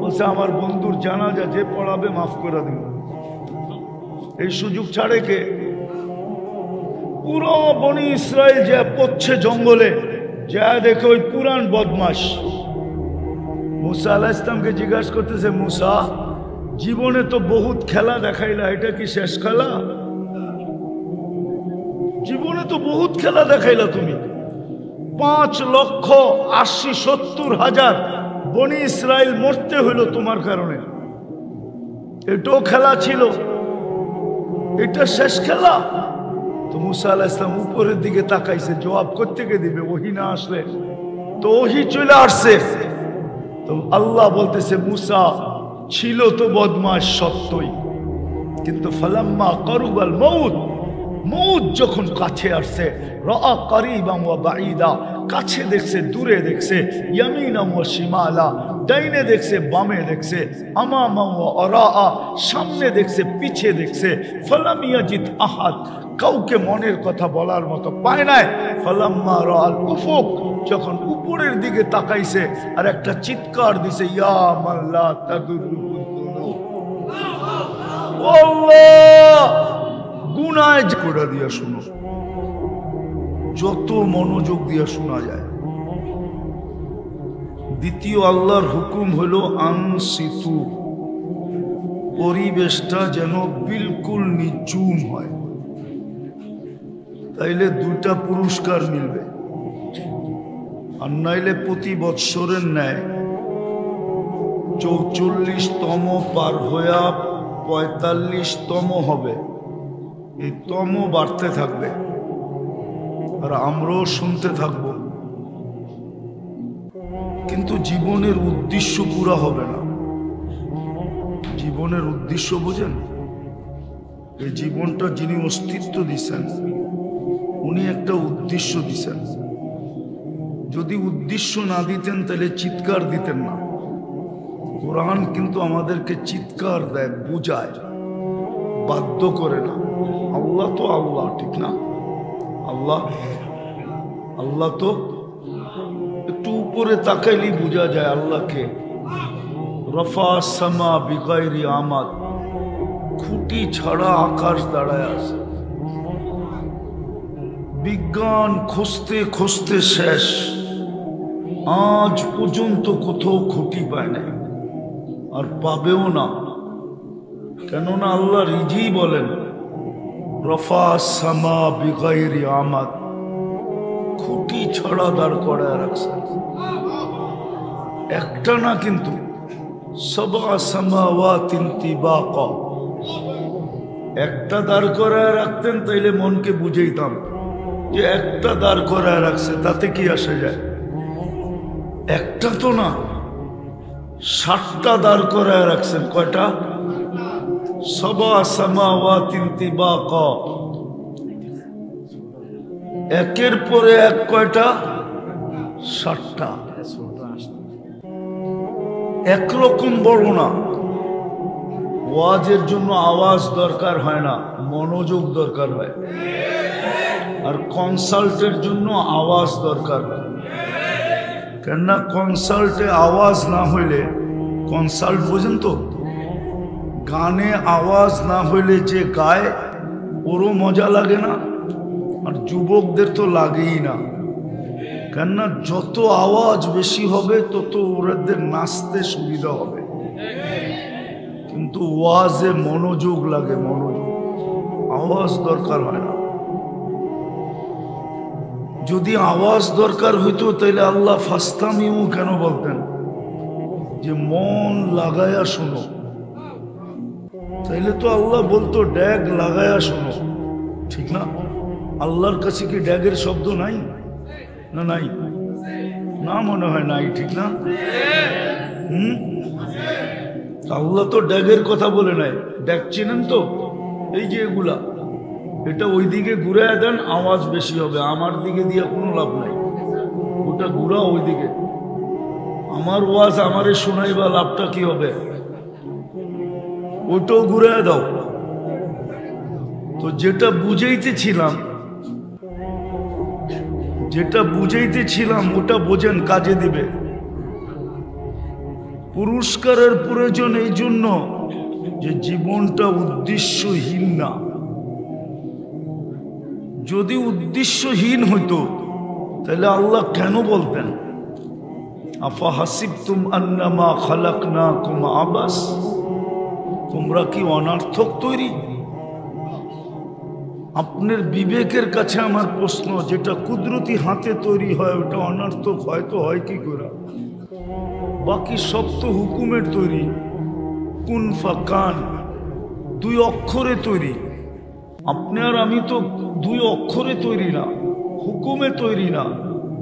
বলছে আমার বন্ধুর জানাজা যে পড়াবে মাফ করে দিব। এই সুযোগ ছাড়ে কে? পুরো বনি ইসরাইল যে পড়ছে জঙ্গলে, যা দেখে ওই পুরান বদমাশ মুসা আলাইহিস সালামকে জিজ্ঞাসা করতেছে, মুসা জীবনে তো বহুত খেলা দেখাইলা, এটা কি শেষ খেলা? জীবনে তো বহুত খেলা দেখাইলা তুমি, 5,80,70,000 বনি ইসরাইল মরতে হইল তোমার কারণে, এটাও খেলা ছিল, এটা শেষ খেলা? তো মুসা আলাইহিস সালাম উপরের দিকে তাকাইছে, জবাব কোত্থেকে দিবে? ওহী না আসলে তো? ওহী চলে আসছে। তো আল্লাহ বলতেছে, মুসা ছিল তো বদমাশ সত্যই, কিন্তু ফালাম্মা কারুবাল মউত, মউত যখন কাছে আসছে, রাআ কারীবান ওয়া বাঈদা, কাছে দেখছে দূরে দেখছে, ইয়ামিনান ওয়া শিমালা, ডাইনে দেখছে বামে দেখছে, আমামা ওয়া আরাআ, সামনে দেখছে পিছে দেখছে, ফালাম ইয়াজিদ আহাদ, কাউকে মনের কথা বলার মতো পায় নাই। ফালাম্মা রাআল উফুক, যখন উপরের দিকে তাকাইছে আর একটা চিৎকার দিছে, ইয়া মান লা তাদুররুহু যুনুব, আল্লাহ গুনাহ করে দিয়া শুনো, যত মনোযোগ দিয়া শোনা যায়। দ্বিতীয় আল্লাহর হুকুম হলো আনসিতু, পরিবেশটা যেন বিলকুল নিঝুম হয়, তাইলে 2টা পুরস্কার মিলবে। আর নাইলে প্রতি বৎসরের ন্যায় 44তম পার হইয়া 45তম হবে, এই তম বাড়তে থাকবে আর আমরাও শুনতে থাকব, কিন্তু জীবনের উদ্দেশ্য পুরা হবে না। জীবনের উদ্দেশ্য বুঝেন? এই জীবনটা যিনি অস্তিত্ব দিছেন উনি একটা উদ্দেশ্য দিছেন। যদি উদ্দেশ্য না দিতেন তাহলে চিৎকার দিতেন না। কোরআন কিন্তু আমাদেরকে চিৎকার দেয়, বুঝায়, বাধ্য করে না। আল্লাহ তো আল্লাহ, ঠিক না? আল্লাহ আল্লাহ তো একটু উপরে তাকাইলেই বোঝা যায় আল্লাহকে। রফা সামা বিগাইরি আমাদ, খুঁটি ছাড়া আকাশ দাঁড়ায় আছে। বিজ্ঞান খুঁজতে খুঁজতে শেষ, আজ পর্যন্ত কোথাও খুঁটি পায় নাই, আর পাবেও না। কেননা আল্লাহ নিজেই বলেন রফা সামা বিগাইরি আমাদ, খুঁটি ছাড়া দাঁড় করায় রাখছেন। একটা না কিন্তু সাবা সামাওয়াতিন তিবাকা, একটা দাঁড় করায় রাখতেন তাইলে মনকে বুঝাইতাম যে একটা দাঁড় করায় রাখছে, তাতে কি আসে যায়। একটা তো না, 7টা দাঁড় করায় রাখছেন। কয়টা? সাবা সামাওয়াতিন তিবাকা, একের পরে এক। কয়টা? 7টা। একরকম বড় না। ওয়াজের জন্য আওয়াজ দরকার হয় না, মনোযোগ দরকার হয়। আর কনসাল্টের জন্য আওয়াজ দরকার হয়। কেননা কনসাল্টে আওয়াজ না হইলে, কনসাল্ট বোঝেন তো, গানে আওয়াজ না হইলে যে গায় ওরও মজা লাগে না, আর যুবকদের তো লাগেই না। কেননা যত আওয়াজ বেশি হবে তত ওদের নাচতে সুবিধা হবে। কিন্তু ওয়াজে মনোযোগ লাগে, মনোযোগ। আওয়াজ দরকার হয় না। যদি আওয়াজ দরকার হইতো তাহলে আল্লাহ ফাস্তামিউ কেন বলতেন যে মন লাগায়া শোনো? তাইলে তো আল্লাহ বলতো ড্যাগ লাগায়া শোনো, ঠিক না? আল্লাহর কাছে কি ড্যাগের শব্দ নাই? না নাই? না মনে হয় নাই, ঠিক না? আল্লাহ তো ড্যাগের কথা বলে নাই। ড্যাগ চিনেন তো? এই যে এগুলা, এটা ওইদিকে ঘুরাইয়া দেন, আওয়াজ বেশি হবে। আমার দিকে দিয়ে কোনো লাভ নাই, ওটা ঘুরা ওইদিকে। আমার ওয়াজ আমারে শোনাইবা, লাভটা কি হবে? ওটাও ঘুরাইয়া দাও। তো যেটা বুঝাইতেছিলাম ওটা বোঝেন, কাজে দিবে। পুরস্কারের প্রয়োজন এই জন্য যে জীবনটা উদ্দেশ্যহীন না। যদি উদ্দেশ্যহীন হইতো তাহলে আল্লাহ কেন বলতেন আফা হাসিবতুম আন্নামা খালাকনাকুম আবাস, তোমরা কি অনার্থক তৈরি? আপনার বিবেকের কাছে আমার প্রশ্ন, যেটা কুদরতি হাতে তৈরি হয় ওটা অনার্থক হয় তো হয় কি করে? বাকি সব তো হুকুমের তৈরি। কুন ফাকান 2 অক্ষরে তৈরি। আপনি আর আমি তো 2 অক্ষরে তৈরি না, হুকুমে তৈরি না,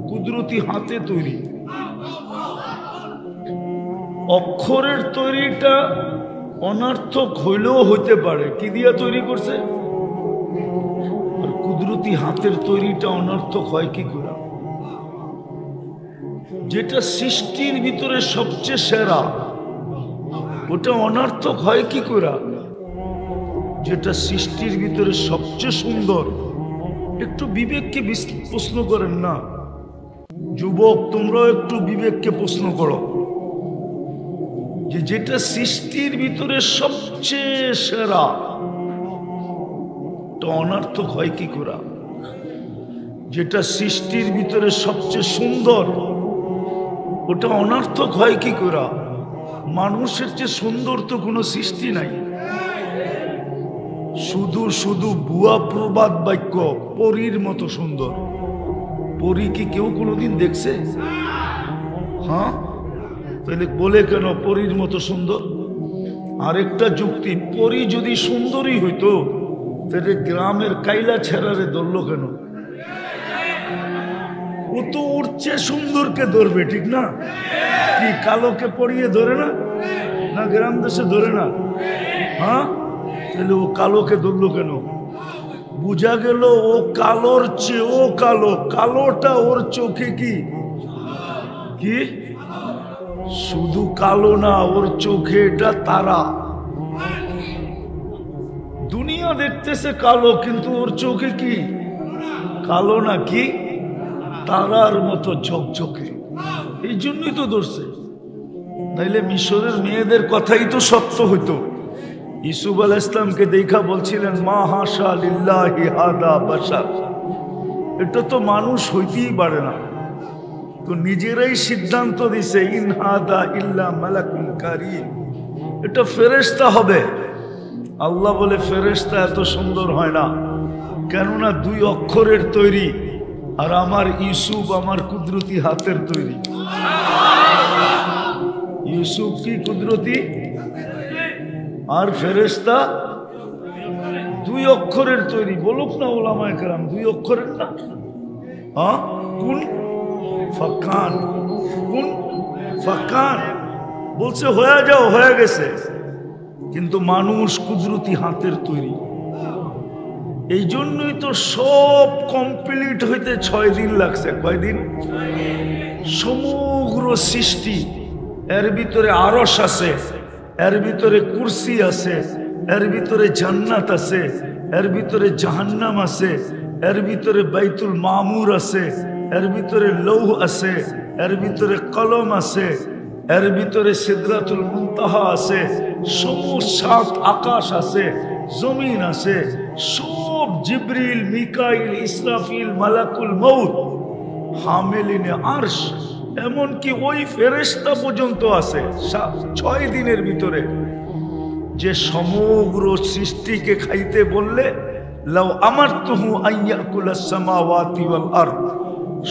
কুদরতি হাতে তৈরি। অক্ষরের তৈরিটা অনার্থক হইলেও হইতে পারে, কি দিয়া তৈরি করছে? আর কুদরতি হাতের তৈরিটা অনার্থক হয় কি করে? যেটা সৃষ্টির ভিতরে সবচেয়ে সেরা ওটা অনার্থক হয় কি করে? যেটা সৃষ্টির ভিতরে সবচেয়ে সুন্দর। একটু বিবেককে প্রশ্ন করেন না যুবক, তোমরাও একটু বিবেককে প্রশ্ন করো যে যেটা সৃষ্টির ভিতরে সবচেয়ে সেরা তো অনার্থক হয় কি করে? যেটা সৃষ্টির ভিতরে সবচেয়ে সুন্দর ওটা অনার্থক হয় কি করে? মানুষের চেয়ে সুন্দর তো কোনো সৃষ্টি নাই। শুধু শুধু বুয়া প্রবাদ বাক্য, পরীর মতো সুন্দর। পরী কি কেউ কোনোদিন দেখছে? হ্যাঁ, তাহলে বলে কেন পরীর মতো সুন্দর? আরেকটা যুক্তি, পরী যদি সুন্দরী হইতো তাহলে গ্রামের কাইলা ছেড়ারে ধরলো কেন? ও তো ওর চেয়ে সুন্দরকে ধরবে, ঠিক না? কি কালোকে পরিয়ে ধরে না? না গ্রাম দেশে ধরে না? হ্যাঁ, তাহলে ও কালোকে ধরলো কেন? বুঝা গেল ও কালোর চেয়ে ও কালো, কালোটা ওর চোখে কি কি শুধু কালো না, ওর চোখে এটা তারা। দুনিয়া দেখতেছে কালো, কিন্তু ওর চোখে কি কালো না, কি তারার মতো ঝকঝকে। এই জন্যই তো ধরছে। নাইলে মিশরের মেয়েদের কথাই তো সত্য হইতো। ইউসুফ আলাইহিস সালামকে দেখা বলছিলেন মা হাশা লিল্লাহি হাদা বাশার, এটা তো মানুষ হইতেই পারে না। তো নিজেরাই সিদ্ধান্ত দিছে ইন হাদা ইল্লা মালাকুন কারীম, এটা ফেরেশতা হবে। আল্লাহ বলে ফেরেশতা এত সুন্দর হয় না, কেননা 2 অক্ষরের তৈরি, আর আমার ইউসুফ আমার কুদরতি হাতের তৈরি। ইউসুফ কি কুদরতি, আর ফেরেশতা 2 অক্ষরের তৈরি। বলুক না ওলামায়ে কেরাম, 2 অক্ষরের না? হ্যাঁ, কুন ফাকান, কুন ফাকান বলছে হয়ে যাও, হয়ে গেছে। কিন্তু মানুষ কুদরতি হাতের তৈরি। এই জন্যই তো সব কমপ্লিট হইতে 6 দিন লাগছে। কয়দিন? সমগ্র সৃষ্টি, এর ভিতরে আরশ আছে, এর ভিতরে কুরসি আছে, এর ভিতরে জান্নাত আছে, এর ভিতরে জাহান্নাম আছে, এর ভিতরে বাইতুল মামুর আছে, এর ভিতরে লৌহ আছে, এর ভিতরে কলম আছে, এর ভিতরে সিদরাতুল মুনতাহা আছে, সমস্ত 7 আকাশ আছে, জমিন আছে, সব জিবরিল, মিকাইল, ইসরাফিল, মালাকুল মউত, হামিলিনে আরশ, এমনকি ওই ফেরেশতা পর্যন্ত আছে 6 দিনের ভিতরে। যে সমগ্র সৃষ্টিকে খাইতে বললে লাউ আমারতুহু আইয়াকুলাস সামাওয়াতি ওয়াল আরদ,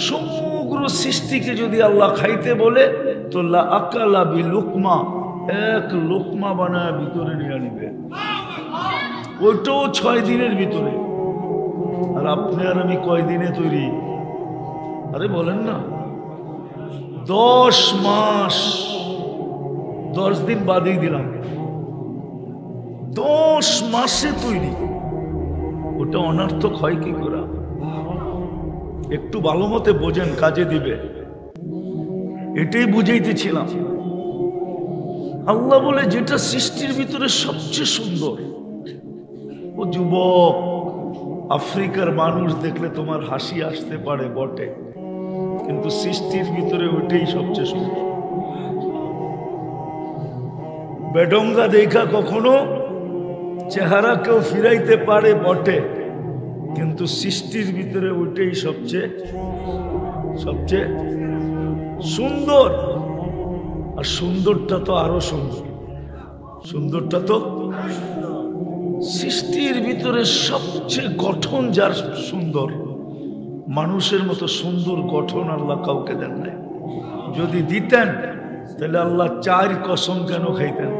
সমগ্র সৃষ্টিকে যদি আল্লাহ খাইতে বলে তো লা আকালা বিলুকমা, 1 লোকমা বানায় ভিতরে নিয়ে নিবে। ওইটাও 6 দিনের ভিতরে। আর আপনি আর আমি কয় দিনে তৈরি? আরে বলেন না, 10 মাস, 10 দিন বাদেই দিলাম, 10 মাসে তৈরি। ওটা অনর্থক হয় কি করে? একটু ভালো মতে বোঝেন, কাজে দিবে। এটাই বুঝাইতেছিলাম। আল্লাহ বলে যেটা সৃষ্টির ভিতরে সবচেয়ে সুন্দর। ও যুবক, আফ্রিকার মানুষ দেখলে তোমার হাসি আসতে পারে বটে, কিন্তু সৃষ্টির ভিতরে ওইটাই সবচেয়ে সুন্দর। বেডঙ্গা দেখা কখনো চেহারা কেউ ফিরাইতে পারে বটে, কিন্তু সৃষ্টির ভিতরে ওইটাই সবচেয়ে সবচেয়ে সুন্দর। আর সুন্দরটা তো আরো সুন্দর, সুন্দরটা তো সৃষ্টির ভিতরে সবচেয়ে গঠন যার সুন্দর, মানুষের মতো সুন্দর গঠন আল্লাহ কাউকে দেন নাই। যদি দিতেন তাহলে আল্লাহ 4 কসম কেন খাইতেন?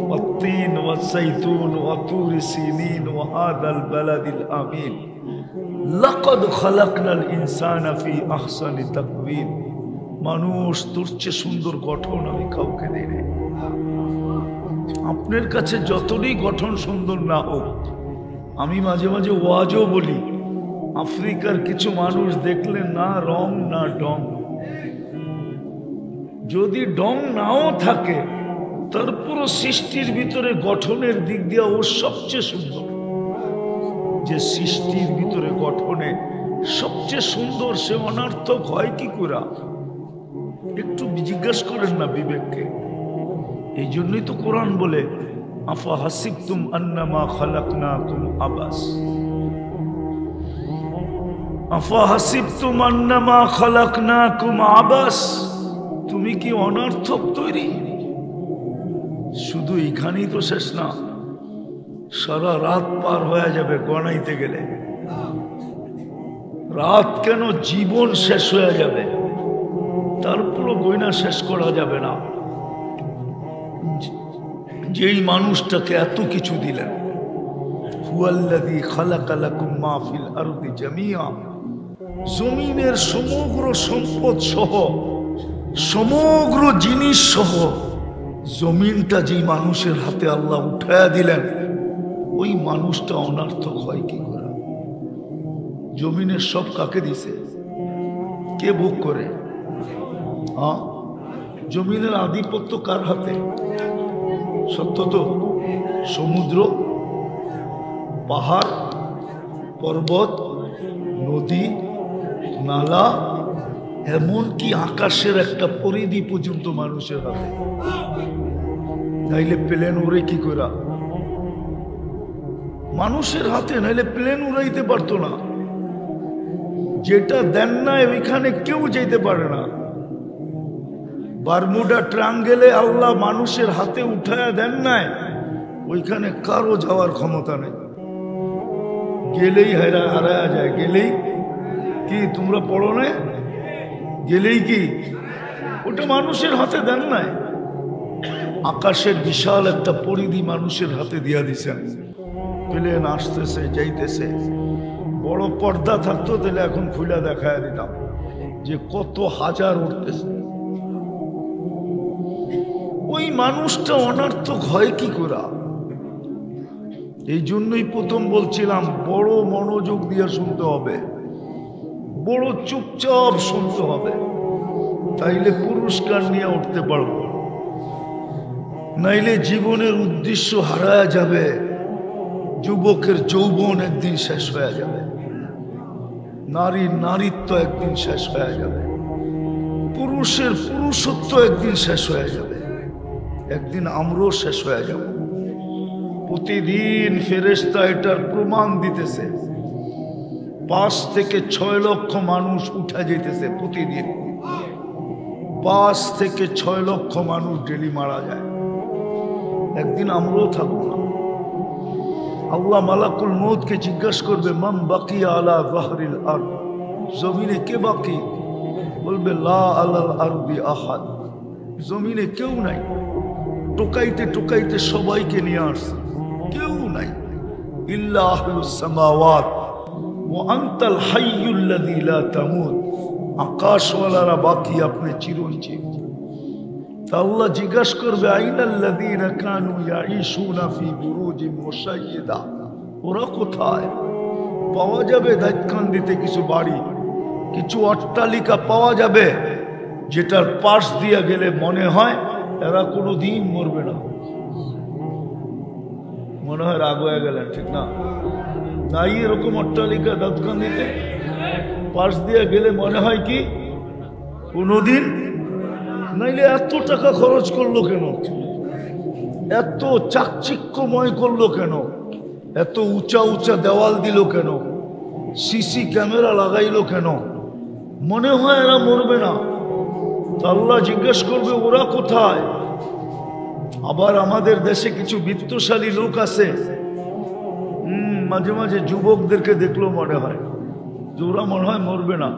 والتين والزيتون وطور سينين وهذا البلد الأمين لقد خلقنا الإنسان في أحسن تقويم। মানুষ তোর চেয়ে সুন্দর গঠন আমি কাউকে দিই নাই। আপনার কাছে যতই গঠন সুন্দর না হোক, আমি মাঝে মাঝে ওয়াজও বলি, আফ্রিকার কিছু মানুষ দেখলে না রং না ডং, যদি ডং নাও থাকে তারপরও সৃষ্টির ভিতরে গঠনের দিক দিয়ে ও সবচেয়ে সুন্দর। যে সৃষ্টির ভিতরে গঠনে সবচেয়ে সুন্দর, সে অনর্থক হয় কি করে? একটু জিজ্ঞাসা করেন না বিবেককে। এই জন্যই তো কোরআন বলে আফা হাসিবতুম আন্নামা খালাকনাকুম আবাস, আফা হাসিবতুম আন্নামা খালাকনাকুম আবাস। তুমি কি অনর্থক তৈরি? শুধু এখানেই তো শেষ না, সারা রাত পার হয়ে যাবে গণাইতে গেলে। রাত কেন, জীবন শেষ হয়ে যাবে, তারপরও গয়না শেষ করা যাবে না। যেই মানুষটাকে এত কিছু দিলেন, হুয়াল্লাযী খালাকা লাকুম মা ফিল আরদি জামিআ, জমিনের সমগ্র সম্পদ সহ, সমগ্র জিনিস সহ জমিনটা যেই মানুষের হাতে আল্লাহ উঠায়া দিলেন, ওই মানুষটা অনর্থক হয় কি করে? জমিনের সব কাকে দিছে? কে ভোগ করে? জমিনের আধিপত্য কার হাতে? সত্য তো? সমুদ্র, পাহাড়, পর্বত, নদী, নালা, এমনকি আকাশের একটা পরিধি পর্যন্ত মানুষের হাতে। নাইলে প্লেন উড়ে কি করা? মানুষের হাতে, নাইলে প্লেন উড়াইতে পারতো না। যেটা দেন না ওইখানে কেউ যেতে পারে না। বারমুডা ট্রায়াঙ্গেলে আল্লাহ মানুষের হাতে উঠায়া দেন নাই, ওইখানে কারো যাওয়ার ক্ষমতা নেই। গেলেই হারায়া যায়। গেলেই কি, তোমরা পড়ো না? গেলেই কি, ওটা মানুষের হাতে দেন নাই। আকাশের বিশাল একটা পরিধি মানুষের হাতে দিয়া দিছেন। প্লেন আসতেছে যাইতেছে। বড় পর্দা থাকতো তাহলে এখন খুলে দেখায় দিতাম যে কত হাজার উঠতেছে। ওই মানুষটা অনার্থক হয় কি করা? এই জন্যই প্রথম বলছিলাম বড় মনোযোগ দিয়ে শুনতে হবে, বড় চুপচাপ শুনতে হবে, তাইলে পুরস্কার নিয়ে উঠতে পারবো। নাইলে জীবনের উদ্দেশ্য হারায়া যাবে। যুবকের যৌবন একদিন শেষ হয়ে যাবে, নারীর নারীত্ব একদিন শেষ হয়ে যাবে, পুরুষের পুরুষত্ব একদিন শেষ হয়ে যাবে, একদিন আমরাও শেষ হয়ে যাব। প্রতিদিন ফেরেশতা এটার প্রমাণ দিতেছে। 5 থেকে 6 লক্ষ মানুষ উঠা যেতেছে প্রতিদিন। 5 থেকে 6 লক্ষ মানুষ ডেলি মারা যায়। একদিন আমরাও থাকবো না। আল্লাহ মালাকুল মউতকে জিজ্ঞাসা করবে, মান বাকিয়া আলা যাহরিল আরদ, জমিনে কে বাকি? বলবে লা আলাল আরদি আহাদ, জমিনে কেউ নাই। টোকাইতে টোকাইতে সবাইকে নিয়ে আসছে, কেউ নাই। ইল্লা আহলুস সামাওয়াত ওয়া আনতাল হাইয়ুল্লাযী লা তামুত, আকাশওয়ালারা বাকি, আপনি চিরঞ্জীব। আল্লাহ জিজ্ঞাসা করবে, আইনাল্লাযীনা কানু ইয়াঈশুনা ফি বুরুজিন মুশাইয়্যিদা, ওরা কোথায়? পাওয়া যাবে দাইতকান্দিতে কিছু বাড়ি, কিছু অট্টালিকা পাওয়া যাবে, যেটার পাশ দিয়ে গেলে মনে হয় এরা কোনো দিন মরবে না। মনে হয় রাগ হয়ে গেলেন, ঠিক না? নাই এরকম অট্টালিকা দাইতকান্দিতে? পাশ দিয়ে গেলে মনে হয় কি কোনোদিন? নাইলে এত টাকা খরচ করলো কেন? এত চাকচিক্যময় করলো কেন? এত উঁচা উঁচা দেওয়াল দিল কেন? সিসি ক্যামেরা লাগাইলো কেন? মনে হয় এরা মরবে না। আল্লাহ জিজ্ঞেস করবে, ওরা কোথায়? আবার আমাদের দেশে কিছু বিত্তশালী লোক আছে, মাঝে মাঝে যুবকদেরকে দেখলো মনে হয় যে ওরা মনে হয় মরবে না।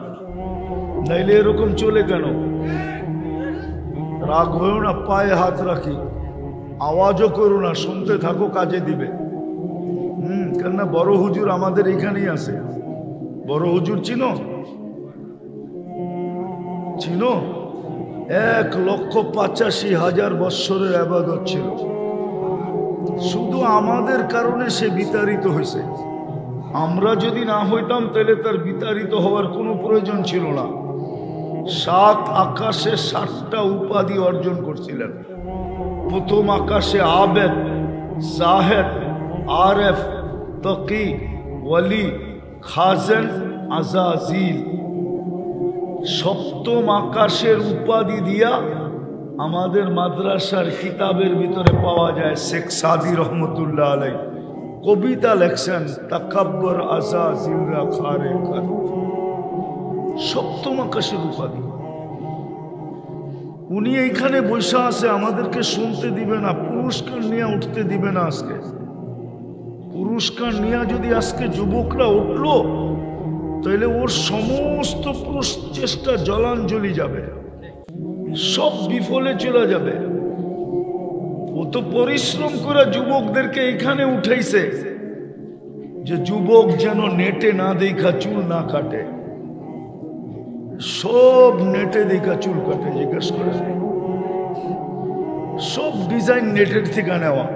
নাইলে এরকম চলে কেন? রাগ হয়েও না, পায়ে হাত রাখি, আওয়াজও করো না, শুনতে থাকো, কাজে দিবে। কেননা বড় হুজুর আমাদের এখানেই আছে। বড় হুজুর চিনো? 1,85,000 বৎসরের ইবাদত ছিল। শুধু আমাদের কারণে সে বিতাড়িত হয়েছে। আমরা যদি না হইতাম তাহলে তার বিতাড়িত হওয়ার কোনো প্রয়োজন ছিল না। 7 আকাশে 7টা উপাধি অর্জন করছিলেন। প্রথম আকাশে আবেদ, জাহেদ, আরেফ, তকি, ওয়ালি, খাজেন, আজাজিল। সপ্তম আকাশের উপাধি দিয়া আমাদের মাদ্রাসার কিতাবের ভিতরে পাওয়া যায়। শেখ সাদি রহমতুল্লাহ আলাই কবিতা লেখছেন, তাকাব্বর আজাজিলরা খারে খার। সপ্তম আকাশের উপাধি। উনি এইখানে বসে আছে, আমাদেরকে শুনতে দিবে না, পুরস্কার নিয়ে উঠতে দিবে না। আজকে পুরস্কার নিয়ে যদি আজকে যুবকরা উঠলো, তাহলে ওর সমস্ত প্রচেষ্টা জলাঞ্জলি যাবে, সব বিফলে চলে যাবে। ও তো পরিশ্রম করে যুবকদেরকে এখানে উঠাইছে যে যুবক যেন নেটে না দেখা চুল না কাটে। সব নেটে দেখা চুল কাটে, জিজ্ঞেস করে। সব ডিজাইন নেটের থেকে নেওয়া।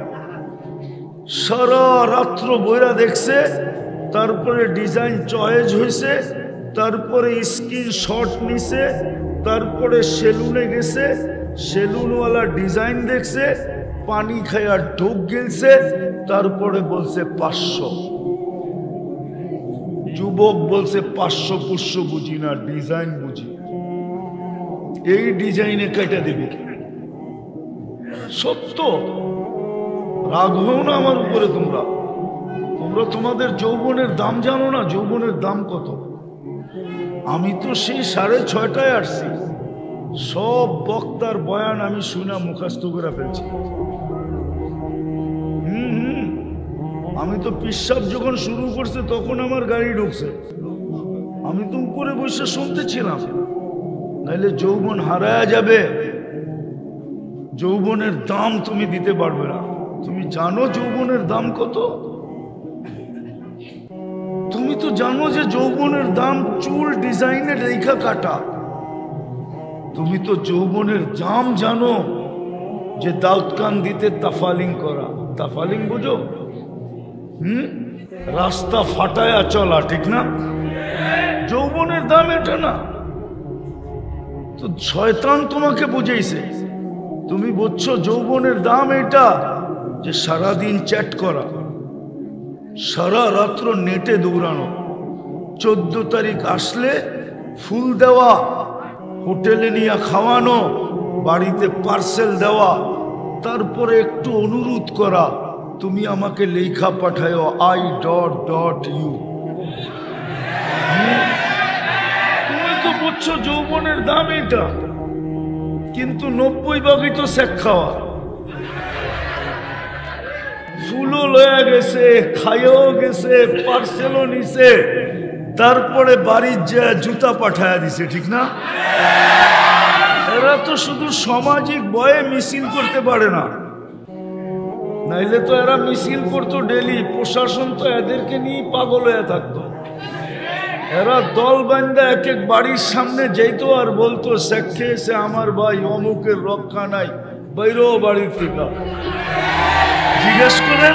সারা রাত্র বইরা দেখছে, তারপরে ডিজাইন চয়েস হয়েছে, তারপরে স্ক্রিনশট নিছে, তারপরে সেলুনে গেছে, সেলুনওয়ালা ডিজাইন দেখছে, পানি খায়া ঢোক গেলছে, তারপরে বলছে 500। যুবক বলছে 500 পুষ্য বুঝি না, ডিজাইন বুঝি। এই ডিজাইনে কেটে দিবি? সত্য। রাগ হও না আমার উপরে। তোমরা তোমাদের যৌবনের দাম জানো না? যৌবনের দাম কত? আমি তো সেই 6:30টায় আসছি, সব বক্তার বয়ান আমি শুনে মুখস্থ করে ফেলছি। আমি তো পিশাব যখন শুরু করছে তখন আমার গাড়ি ঢুকছে, আমি তো উপরে বসে শুনতেছিলাম। নাইলে যৌবন হারায়া যাবে, যৌবনের দাম তুমি দিতে পারবে না। তুমি জানো যৌবনের দাম কত? তুমি তো জানো যে যৌবনের দাম চুল ডিজাইনের রেখা কাটা। তুমি তো যৌবনের দাম জানো যে দাউদ কান দিতে তাফালিং করা। তাফালিং বুঝো? রাস্তা ফাটায়া চলা, ঠিক না? যৌবনের দাম এটা না তো শয়তান তোমাকে বুঝাইছে। তুমি বুঝছো যৌবনের দাম এটা যে সারাদিন চ্যাট করা, সারা রাত্র নেটে দৌড়ানো, 14 তারিখ আসলে ফুল দেওয়া, হোটেলে নিয়ে খাওয়ানো, বাড়িতে পার্সেল দেওয়া, তারপরে একটু অনুরোধ করা তুমি আমাকে লেখা পাঠাও I.U। তুমি তো বুঝছো যৌবনের দাম এটা, কিন্তু 90 তো শেখ খাওয়া। ফুলও লয়া গেছে, খাইও গেছে, পার্সেলও নিছে, তারপরে বাড়ির যা জুতা পাঠায়া দিছে, ঠিক না? এরা তো শুধু সামাজিক বয়ে মিছিল করতে পারে না, নাইলে তো এরা মিছিল করতো ডেলি। প্রশাসন তো এদেরকে নিয়ে পাগল হয়ে থাকতো। এরা দল বান্ধা এক এক বাড়ির সামনে যেত আর বলতো শেখ খেয়েছে আমার ভাই, অমুকের রক্ষা নাই, বাইরো বাড়ির থেকে। জিজ্ঞেস করেন,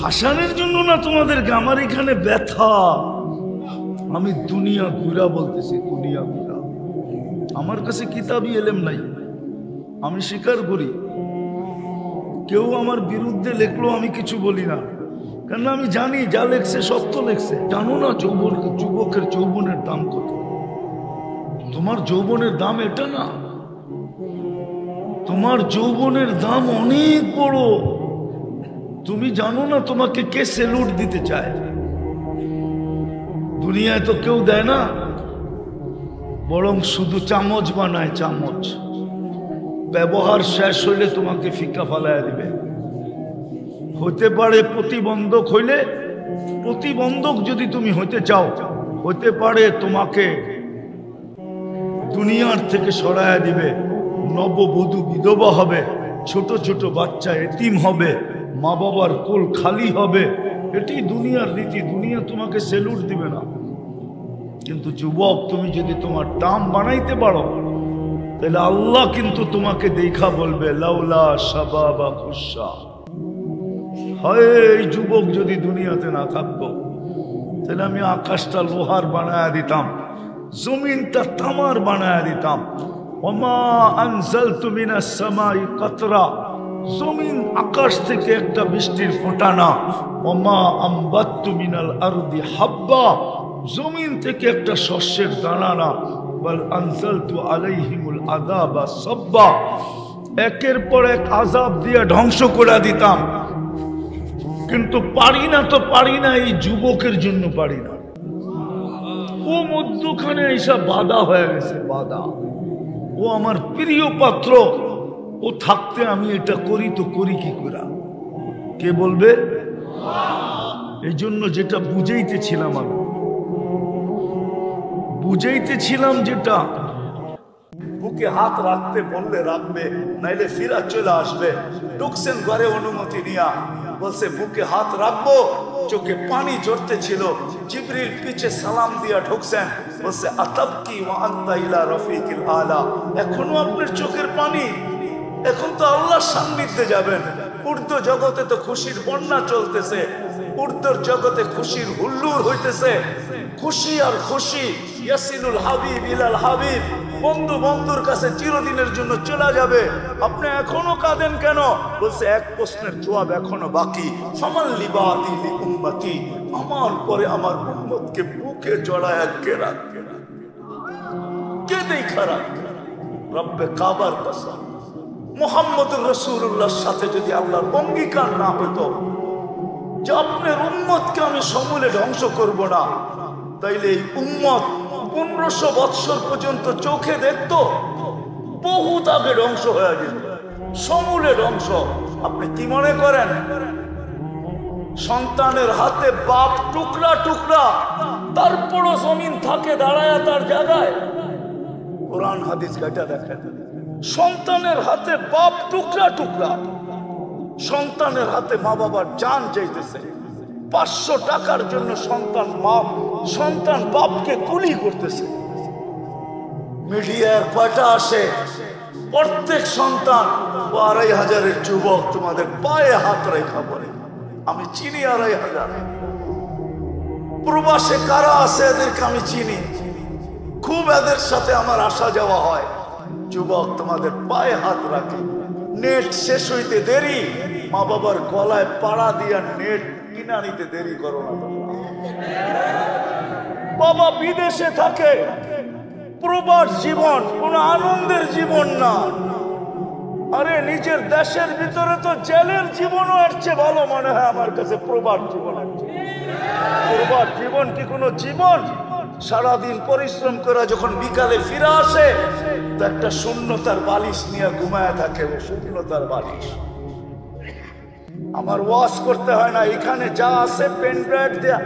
হাসানের জন্য না তোমাদেরকে, আমার এখানে ব্যথা। আমি দুনিয়া ঘুরা বলতেছি, দুনিয়া ঘুরা। আমার কাছে কিতাবই এলেম নাই, আমি স্বীকার করি। কেউ আমার বিরুদ্ধে লেখলো আমি কিছু বলি না, কেন আমি জানি যা লেখছে সত্য লেখছে। জানো না যুবকের যৌবনের দাম কত? তোমার যৌবনের দাম এটা না, তোমার যৌবনের দাম অনেক বড়। তুমি জানো না তোমাকে কে সেলুট দিতে চায়? দুনিয়ায় তো কেউ দেয় না, বরং শুধু চামচ বানায়, চামচ। ব্যবহার শেষ হইলে তোমাকে ফিকা ফালাইয়া দিবে। হতে পারে প্রতিবন্ধক হইলে, প্রতিবন্ধক যদি তুমি হইতে চাও, হতে পারে তোমাকে দুনিয়ার থেকে সরাইয়া দিবে। নববধূ বিধবা হবে, ছোট ছোট বাচ্চা এতিম হবে, মা বাবার কোল খালি হবে। এটি দুনিয়ার রীতি, দুনিয়া তোমাকে সেলুট দিবে না। কিন্তু যুবক, তুমি যদি তোমার দাম বানাইতে পারো, তাহলে আল্লাহ কিন্তু তোমাকে দেখা বলবে লাউলা শাবাবা খুশা। হয় এই যুবক যদি দুনিয়াতে না থাকতো, তাহলে আমি আকাশটা লোহার বানায়া দিতাম, জমিনটা তামার বানায়া দিতাম। ওমা আনজালতু মিনাস সামাই কাতরা, জমিন আকাশ থেকে একটা বৃষ্টির ফোঁটা না। ওমা আমবাততু মিনাল আরদি হাব্বা, জমিন থেকে একটা শস্যের দানা না। বল আনজালতু আলাইহিমুল আযাবা সাব্বা, একের পর এক আযাব দিয়ে ধ্বংস করে দিতাম। কিন্তু পারি না তো পারি না, এই যুবকের জন্য পারি না। ও মধ্যখানে এইসব বাধা হয়ে গেছে, বাধা। ও আমার প্রিয় পাত্র, ও থাকতে আমি এটা করি তো করি কি করে? কে বলবে? এই জন্য যেটা বুঝাইতেছিলাম, আমি বুঝাইতেছিলাম যেটা, বুকে হাত রাখতে বললে রাখবে, নাইলে ফিরা চলে আসবে। ঢুকছেন ঘরে অনুমতি নিয়া, বলছে বুকে হাত রাখবো, চোখে পানি ঝরতে ছিল। জিবরিল পিছে সালাম দিয়া ঢুকছেন, বলছে আতাবকি ওয়া আনতা ইলা রাফিকিল আলা, এখনো আপনার চোখের পানি? এখন তো আল্লাহর সান্নিধ্যে যাবেন। উর্দু জগতে তো খুশির বন্যা চলতেছে, উর্দুর জগতে খুশির হুল্লুর হইতেছে। খুশি আর খুশি, ইয়াসিনুল হাবিব ইলাল হাবিব, বন্ধু বন্ধুর কাছে চিরদিনের জন্য চলে যাবে। আপনি এখনো কাঁদেন কেন? বলছে এক প্রশ্নের জবাব এখনো বাকি। ফামাল লিবাদি লি উম্মতি, আমার পরে আমার উম্মতকে বুকে জড়ায় কে রাখবে? কে দেখা রাখবে? রব্বে কাবার কসম, মুহাম্মদুর রাসূলুল্লাহর সাথে যদি আল্লাহর অঙ্গীকার না হতো যে আপনার উম্মতকে আমি সমূলে ধ্বংস করব না, তাইলে এই উম্মত 1500 বৎসর পর্যন্ত চোখে দেখতো, বহুত আগে ধ্বংস হয়ে যেত, সমূলে ধ্বংস। আপনি কি মনে করেন সন্তানের হাতে বাপ টুকরা টুকরা, তারপরও জমিন থাকে দাঁড়ায় তার জায়গায়? কোরআন হাদিস ঘাটা দেখেন, সন্তানের হাতে বাপ টুকরা টুকরা, সন্তানের হাতে মা বাবার জান চাইতেছে। 500 টাকার জন্য সন্তান বাপকে গুলি করতেছে। মিডিয়ার কয়টা আসে, প্রত্যেক সন্তান 2500-এর যুবক তোমাদের পায়ে হাত রেখা বলে। আমি চিনি 2500। প্রবাসে কারা আছে এদেরকে আমি চিনি, খুব এদের সাথে আমার আসা যাওয়া হয়। যুবক তোমাদের পায়ে হাত রাখে, নেট শেষ হইতে দেরি, মা বাবার গলায় পাড়া দিয়া নেট কিনা নিতে দেরি করো না। বাবা বিদেশে থাকে, প্রবাস জীবন কোন আনন্দের জীবন না। আরে নিজের দেশের ভিতরে তো জেলের জীবনও এর চেয়ে ভালো মনে হয় আমার কাছে প্রবাস জীবন। প্রবাস জীবন কি কোনো জীবন? সারাদিন পরিশ্রম করে যখন বিকালে ফিরে আসে তো একটা শূন্যতার বালিশ নিয়ে ঘুমায় থাকে, শূন্যতার বালিশ। আমার ওয়াশ করতে হয় না, এখানে যা আছে পেন ড্রাইভ দেয়া।